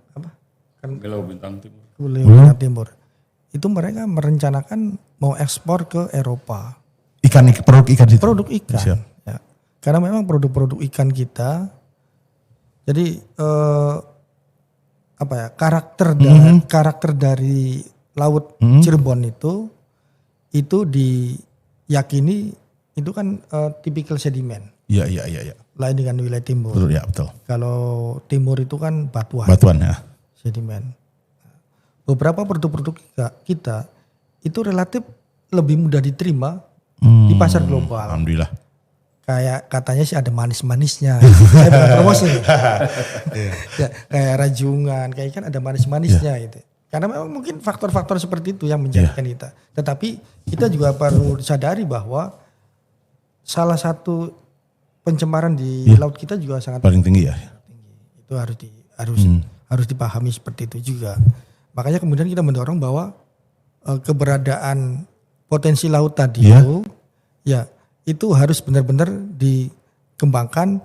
[SPEAKER 2] Timur. Itu mereka merencanakan mau ekspor ke Eropa.
[SPEAKER 1] Produk ikan situ.
[SPEAKER 2] Produk ikan. Ya. Karena memang produk-produk ikan kita. Jadi karakter dari laut Cirebon itu diyakini itu kan tipikal sedimen.
[SPEAKER 1] Iya.
[SPEAKER 2] Lain dengan wilayah timur.
[SPEAKER 1] Betul.
[SPEAKER 2] Kalau timur itu kan batuan.
[SPEAKER 1] Batuan ya.
[SPEAKER 2] Sedimen. Beberapa produk-produk kita itu relatif lebih mudah diterima di pasar global.
[SPEAKER 1] Alhamdulillah.
[SPEAKER 2] Kayak katanya sih ada manis-manisnya. Saya bukan promosi. Ya, kayak rajungan, kayak kan ada manis-manisnya gitu. Karena memang mungkin faktor-faktor seperti itu yang menjadikan kita. Tetapi kita juga perlu sadari bahwa salah satu pencemaran di laut kita juga sangat
[SPEAKER 1] paling tinggi ya.
[SPEAKER 2] Itu harus dipahami seperti itu juga. Makanya kemudian kita mendorong bahwa keberadaan potensi laut tadi itu harus benar-benar dikembangkan.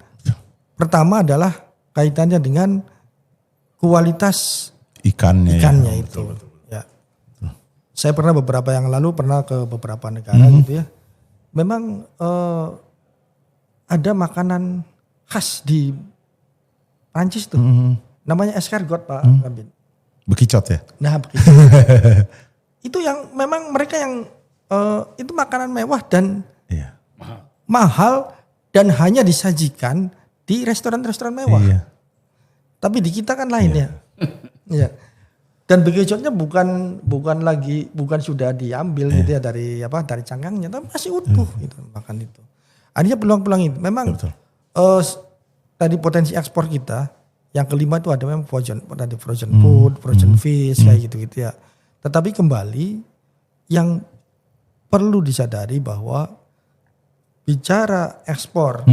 [SPEAKER 2] Pertama adalah kaitannya dengan kualitas ikannya itu. Betul. Ya. Saya pernah beberapa yang lalu ke beberapa negara gitu ya. Memang ada makanan khas di Prancis tuh. Namanya escargot Pak Kabin.
[SPEAKER 1] Bekicot ya?
[SPEAKER 2] Nah bekicot. Itu yang memang mereka yang itu makanan mewah dan mahal dan hanya disajikan di restoran-restoran mewah. Iya. Tapi di kita kan lain ya. Iya. Dan bekicotnya bukan sudah diambil gitu ya dari cangkangnya, tapi masih utuh gitu makan itu. Artinya peluang-peluang itu memang tadi potensi ekspor kita yang kelima itu ada memang frozen food, frozen fish kayak gitu ya. Tetapi kembali yang perlu disadari bahwa bicara ekspor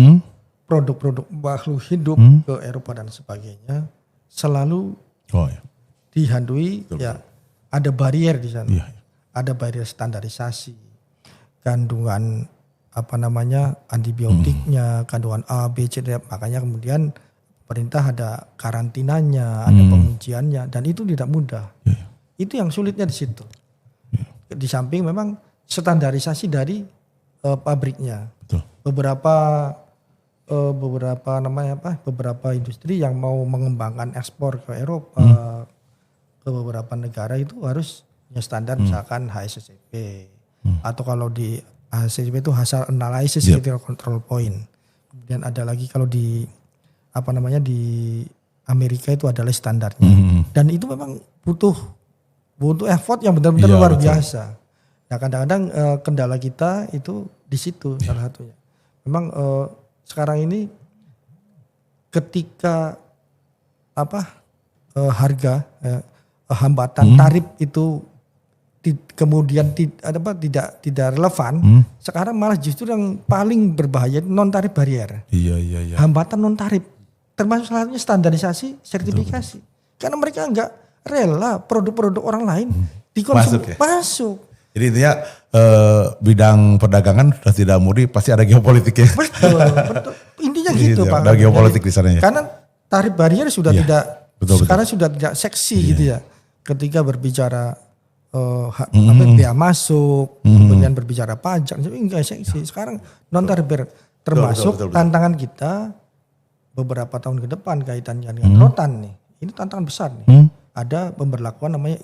[SPEAKER 2] produk-produk makhluk hidup ke Eropa dan sebagainya selalu dihantui ya ada barier di sana. Ada barier standarisasi, kandungan antibiotiknya, kandungan A, B, C, D, makanya kemudian pemerintah ada karantinanya, ada pengujiannya, dan itu tidak mudah. Itu yang sulitnya di situ. Di samping memang standarisasi dari pabriknya. Betul. Beberapa industri yang mau mengembangkan ekspor ke Eropa, ke beberapa negara itu harus punya standar misalkan HACCP atau kalau di HACCP itu Hazard Analysis Critical Control Point. Kemudian ada lagi kalau di di Amerika itu adalah standarnya. Dan itu memang butuh effort yang benar-benar luar biasa. Nah, kadang-kadang kendala kita itu di situ salah satunya. Memang sekarang ini ketika harga hambatan tarif itu kemudian tidak relevan, sekarang malah justru yang paling berbahaya non tarif barier. Iya. Hambatan non tarif termasuk salah satunya standarisasi, sertifikasi. Betul. Karena mereka enggak rela produk-produk orang lain dikonsumsi masuk.
[SPEAKER 1] Jadi intinya bidang perdagangan sudah tidak murni, pasti ada geopolitiknya.
[SPEAKER 2] Betul. Intinya gitu Pak.
[SPEAKER 1] Ada geopolitik di sana ya.
[SPEAKER 2] Karena tarif barier sudah sekarang sudah tidak seksi gitu ya. Ketika berbicara bea masuk, kemudian berbicara pajak, enggak seksi. Sekarang non tarif barier termasuk tantangan kita beberapa tahun ke depan kaitannya dengan rotan nih. Ini tantangan besar nih. Ada pemberlakuan namanya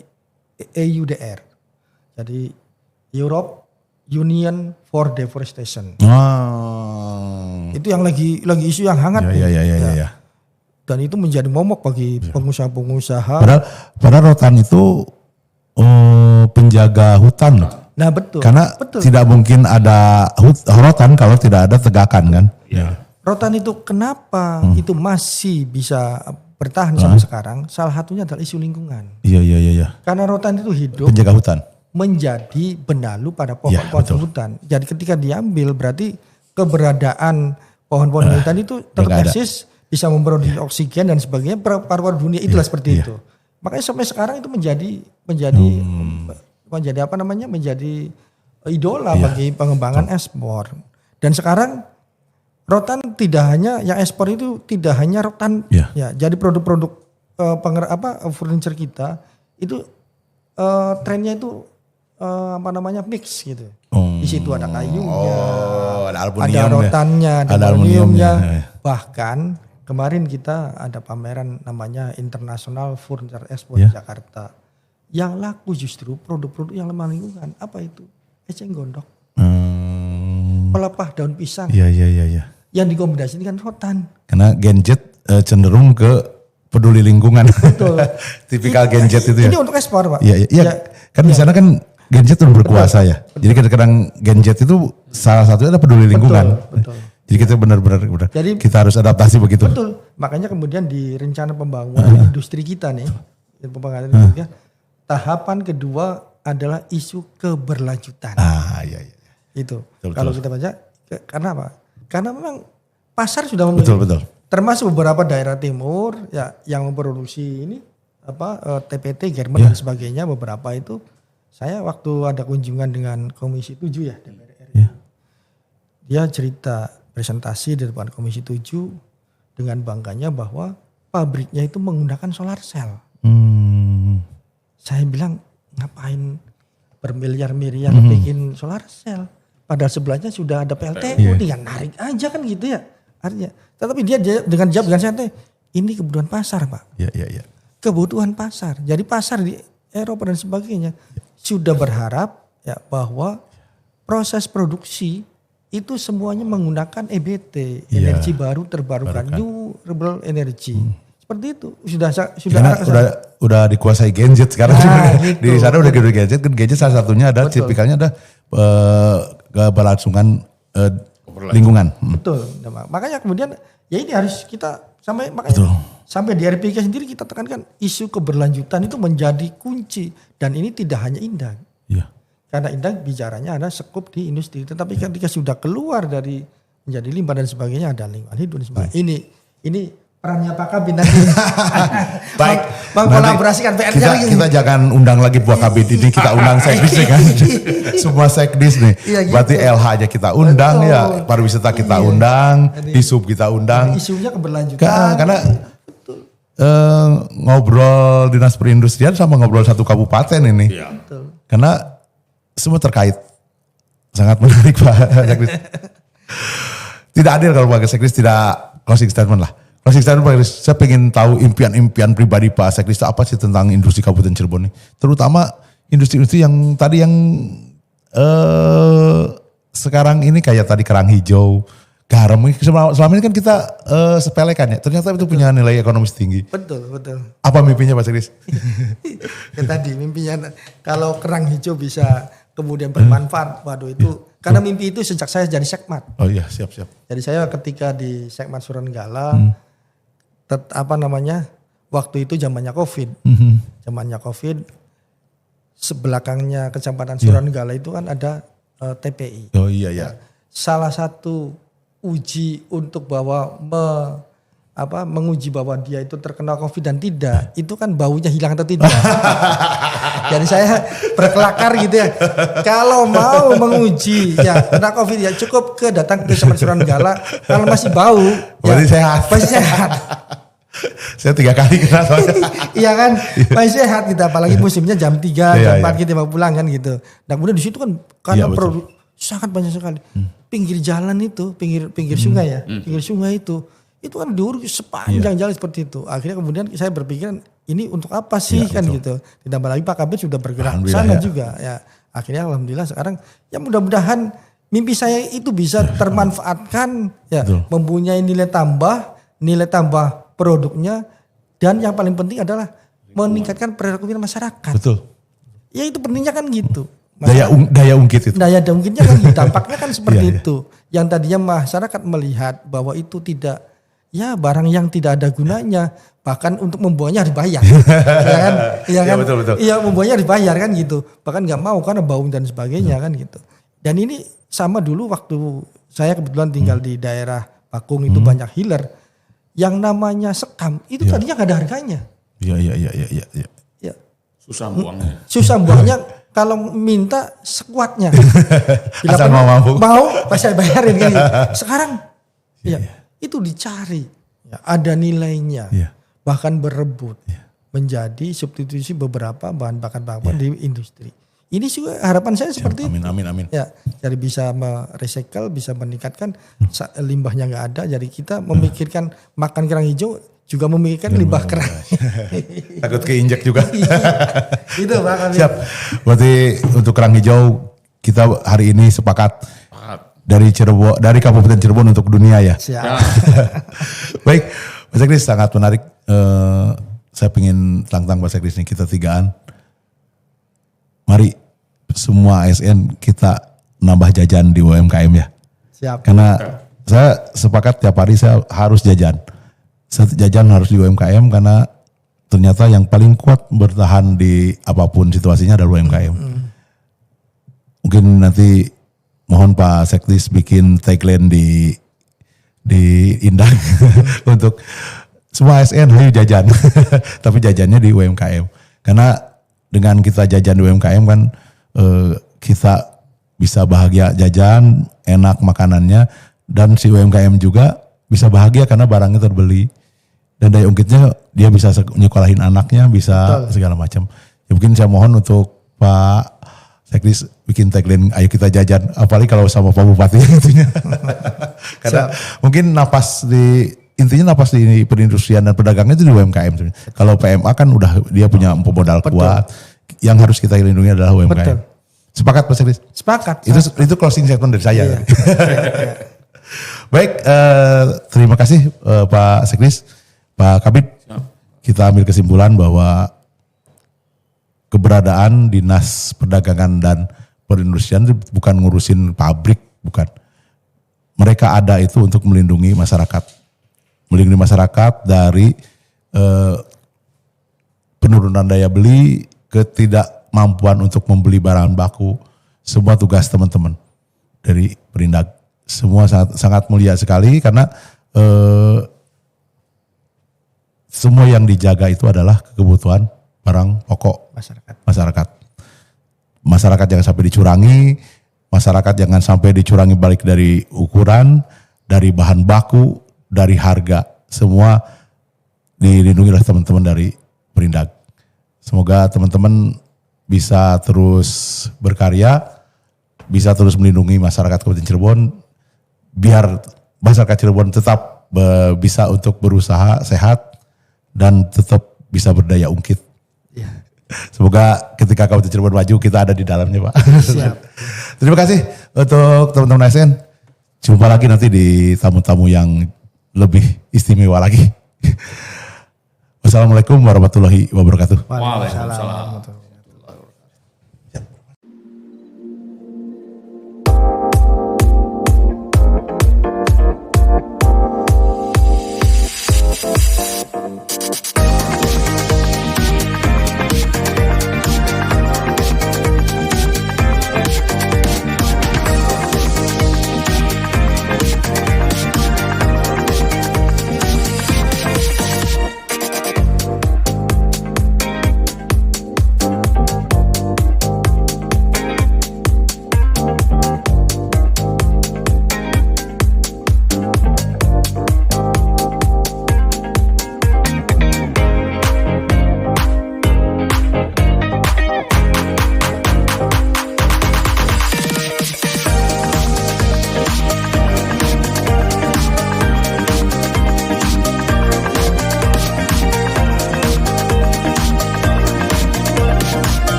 [SPEAKER 2] EUDR. Jadi Europe Union for Deforestation. Itu yang lagi isu yang hangat.
[SPEAKER 1] Iya.
[SPEAKER 2] Dan itu menjadi momok bagi pengusaha-pengusaha.
[SPEAKER 1] Padahal rotan itu penjaga hutan loh.
[SPEAKER 2] Nah betul.
[SPEAKER 1] Karena tidak mungkin ada rotan kalau tidak ada tegakan kan.
[SPEAKER 3] Iya.
[SPEAKER 2] Rotan itu kenapa itu masih bisa bertahan sampai sekarang? Salah satunya adalah isu lingkungan.
[SPEAKER 1] Iya.
[SPEAKER 2] Karena rotan itu hidup.
[SPEAKER 1] Penjaga hutan.
[SPEAKER 2] Menjadi benalu pada pohon-pohon hutan. Jadi ketika diambil berarti keberadaan pohon-pohon hutan itu tetap eksis, bisa memproduksi oksigen dan sebagainya. Paru-paru dunia itulah seperti itu. Makanya sampai sekarang itu menjadi idola bagi pengembangan ekspor. Dan sekarang rotan tidak hanya yang ekspor itu tidak hanya rotan ya. Jadi produk-produk furniture kita itu trennya itu mix gitu. Di situ ada kayunya, ada rotannya, ada aluminiumnya. Bahkan kemarin kita ada pameran namanya International Furniture Expo di Jakarta. Yang laku justru produk-produk yang lemah lingkungan. Apa itu? Eceng gondok. Pelepah daun pisang.
[SPEAKER 1] Iya.
[SPEAKER 2] Yang dikombinasikan rotan.
[SPEAKER 1] Karena genjet cenderung ke peduli lingkungan.
[SPEAKER 2] Betul.
[SPEAKER 1] Tipikal genjet itu ya.
[SPEAKER 2] Ini untuk ekspor Pak.
[SPEAKER 1] Iya. Kan di sana kan genjet itu berkuasa ya. Betul. Jadi kadang-kadang genjet itu salah satunya adalah peduli lingkungan.
[SPEAKER 2] Betul.
[SPEAKER 1] Jadi kita benar-benar kita harus adaptasi begitu.
[SPEAKER 2] Betul. Makanya kemudian di rencana pembangunan industri kita nih, tahapan kedua adalah isu keberlanjutan.
[SPEAKER 1] Iya.
[SPEAKER 2] Itu. Kalau kita baca, karena apa? Karena memang pasar sudah memiliki.
[SPEAKER 1] Betul.
[SPEAKER 2] Termasuk beberapa daerah timur ya yang memproduksi ini TPT, German dan sebagainya, beberapa itu. Saya waktu ada kunjungan dengan Komisi 7 ya DPR RI. Dia cerita presentasi di depan Komisi 7 dengan bangganya bahwa pabriknya itu menggunakan solar cell. Saya bilang ngapain bermiliar-miliar bikin solar cell? Padahal sebelahnya sudah ada PLTU, tinggal narik aja kan gitu ya. Artinya, tetapi dia dengan jawab dengan santai, ini kebutuhan pasar Pak.
[SPEAKER 1] Iya.
[SPEAKER 2] Kebutuhan pasar. Jadi pasar di Eropa dan sebagainya sudah berharap ya bahwa proses produksi itu semuanya menggunakan EBT, energi baru terbarukan, new renewable energy. Seperti itu
[SPEAKER 1] udah dikuasai gadget sekarang gitu. Di sana udah gadget kan, gadget salah satunya ada tipikalnya ada keberlangsungan lingkungan.
[SPEAKER 2] Betul. Makanya kemudian ya ini harus kita sampai di RPK sendiri kita tekankan isu keberlanjutan itu menjadi kunci dan ini tidak hanya Indah. Karena Indah bicaranya ada sekup di industri, tetapi ketika sudah keluar dari menjadi limbah dan sebagainya, ada lingkungan hidup dan sebagainya. Ini perannya Pak Kabid nanti.
[SPEAKER 1] Baik.
[SPEAKER 2] Mengkolaborasikan PR-nya lagi.
[SPEAKER 1] Kita jangan undang lagi Pak Kabid ini, kita undang sekdis kan. Semua sekdis nih.
[SPEAKER 2] Iya, gitu.
[SPEAKER 1] Berarti LH aja kita undang. Betul. Ya, pariwisata kita undang, ISUP kita undang.
[SPEAKER 2] Isunya keberlanjutan.
[SPEAKER 1] Karena ngobrol dinas perindustrian sama ngobrol satu kabupaten ini.
[SPEAKER 3] Iya.
[SPEAKER 1] Karena semua terkait. Sangat menarik Pak Sekdis. Tidak adil kalau Pak Sekdis tidak closing statement lah. Closing statement Pak Sekdis, saya pengen tahu impian-impian pribadi Pak Sekdis apa sih tentang industri Kabupaten Cirebon ini. Terutama industri-industri yang tadi yang sekarang ini kayak tadi kerang hijau, garam. Selama ini kan kita sepelekan ya. Ternyata itu punya nilai ekonomis tinggi.
[SPEAKER 2] Betul.
[SPEAKER 1] Apa mimpinya Pak Sekdis?
[SPEAKER 2] Ya tadi mimpinya kalau kerang hijau bisa kemudian bermanfaat. Waduh itu karena mimpi itu sejak saya jadi sekmat.
[SPEAKER 1] Oh iya, siap.
[SPEAKER 2] Jadi saya ketika di Sekmat Surenggala waktu itu zamannya Covid. Zamannya Covid sebelakangnya Kecamatan Surenggala itu kan ada TPI.
[SPEAKER 1] Oh iya.
[SPEAKER 2] Salah satu uji untuk bahwa menguji bahwa dia itu terkena COVID dan tidak, itu kan baunya hilang atau tidak. Jadi saya berkelakar gitu ya. Kalau mau menguji ya kena COVID ya cukup datang ke Kecamatan Surenggala. Kalau masih bau,
[SPEAKER 1] berarti
[SPEAKER 2] ya, pasti sehat.
[SPEAKER 1] Saya 3 kali kena soalnya.
[SPEAKER 2] Iya kan, masih sehat gitu. Apalagi musimnya jam 3, jam 4 gitu mau pulang kan gitu. Nah kemudian di situ kan karena produk sangat banyak sekali. Pinggir jalan itu, pinggir sungai ya, pinggir sungai itu kan diurus sepanjang jalan seperti itu. Akhirnya kemudian saya berpikiran ini untuk apa sih kan gitu. Ditambah lagi Pak Kabid sudah bergerak ke sana juga ya. Akhirnya alhamdulillah sekarang ya mudah-mudahan mimpi saya itu bisa termanfaatkan ya, mempunyai nilai tambah produknya dan yang paling penting adalah meningkatkan perekonomian masyarakat.
[SPEAKER 1] Betul.
[SPEAKER 2] Ya itu pentingnya kan gitu.
[SPEAKER 1] Daya ungkit itu.
[SPEAKER 2] Daya ungkitnya kan dampaknya kan seperti itu. Yang tadinya masyarakat melihat bahwa itu tidak barang yang tidak ada gunanya, bahkan untuk membuangnya dibayar. Iya kan?
[SPEAKER 1] Betul.
[SPEAKER 2] Iya, membuangnya dibayar kan gitu. Bahkan nggak mau karena bau dan sebagainya kan gitu. Dan ini sama dulu waktu saya kebetulan tinggal di daerah Pakung itu banyak hiler. Yang namanya sekam itu tadinya nggak ada harganya.
[SPEAKER 1] Iya.
[SPEAKER 2] Ya.
[SPEAKER 3] Susah buangnya.
[SPEAKER 2] Susah buangnya. Kalau minta sekuatnya.
[SPEAKER 1] Asal mampu.
[SPEAKER 2] Mau pas saya bayarin kan. Sekarang itu dicari. Ya, ada nilainya. Bahkan berebut. Menjadi substitusi beberapa bahan bakar di industri. Ini juga harapan saya seperti itu.
[SPEAKER 1] Amin.
[SPEAKER 2] Ya, jadi bisa merecycle, bisa meningkatkan limbahnya nggak ada. Jadi kita memikirkan makan kerang hijau juga memikirkan limbah kerang.
[SPEAKER 1] Takut keinjak juga.
[SPEAKER 2] Itu Pak.
[SPEAKER 1] Siap. Berarti untuk kerang hijau kita hari ini sepakat dari Cirebon, dari Kabupaten Cirebon untuk dunia ya.
[SPEAKER 2] Siap.
[SPEAKER 1] Baik, Pak Sekdis sangat menarik. Saya pengen tantang Pak Sekdis nih, kita tigaan. Mari semua ASN kita nambah jajan di UMKM ya.
[SPEAKER 2] Siap.
[SPEAKER 1] Karena saya sepakat tiap hari saya harus jajan. Jajan harus di UMKM karena ternyata yang paling kuat bertahan di apapun situasinya adalah UMKM. Mungkin nanti mohon Pak Sekdis bikin tagline di Indang untuk semua ASN ayo jajan. Tapi jajannya di UMKM. Karena dengan kita jajan di UMKM kan kita bisa bahagia jajan, enak makanannya, dan si UMKM juga bisa bahagia karena barangnya terbeli. Dan daya ungkitnya dia bisa nyekolahin anaknya, bisa segala macam. Ya mungkin saya mohon untuk Pak Sekdis bikin tagline ayo kita jajan, apalagi kalau sama Pak Bupati itunya. Karena mungkin intinya napas di perindustrian dan pedagangnya itu di UMKM. Kalau PMA kan udah dia punya modal kuat. Yang harus kita lindungi adalah UMKM. Betul. Sepakat Pak Sekdis?
[SPEAKER 2] Sepakat.
[SPEAKER 1] Itu closing statement dari saya. Iya. Baik, terima kasih Pak Sekdis, Pak Kabid. Kita ambil kesimpulan bahwa keberadaan Dinas Perdagangan dan Perindustrian itu bukan ngurusin pabrik, bukan. Mereka ada itu untuk melindungi masyarakat. Melindungi masyarakat dari penurunan daya beli, ketidakmampuan untuk membeli bahan baku. Semua tugas teman-teman dari Perindag semua sangat mulia sekali karena semua yang dijaga itu adalah kebutuhan barang pokok masyarakat. Masyarakat jangan sampai dicurangi, masyarakat jangan sampai dicurangi balik dari ukuran, dari bahan baku, dari harga. Semua dilindungi oleh teman-teman dari Perindag. Semoga teman-teman bisa terus berkarya, bisa terus melindungi masyarakat Kabupaten Cirebon, biar masyarakat Cirebon tetap bisa untuk berusaha sehat dan tetap bisa berdaya ungkit. Ya. Semoga ketika Kabupaten Cirebon maju kita ada di dalamnya, Pak. Siap. Terima kasih untuk teman-teman ASN. Jumpa lagi nanti di tamu-tamu yang lebih istimewa lagi. Wassalamualaikum warahmatullahi wabarakatuh.
[SPEAKER 3] Waalaikumsalam.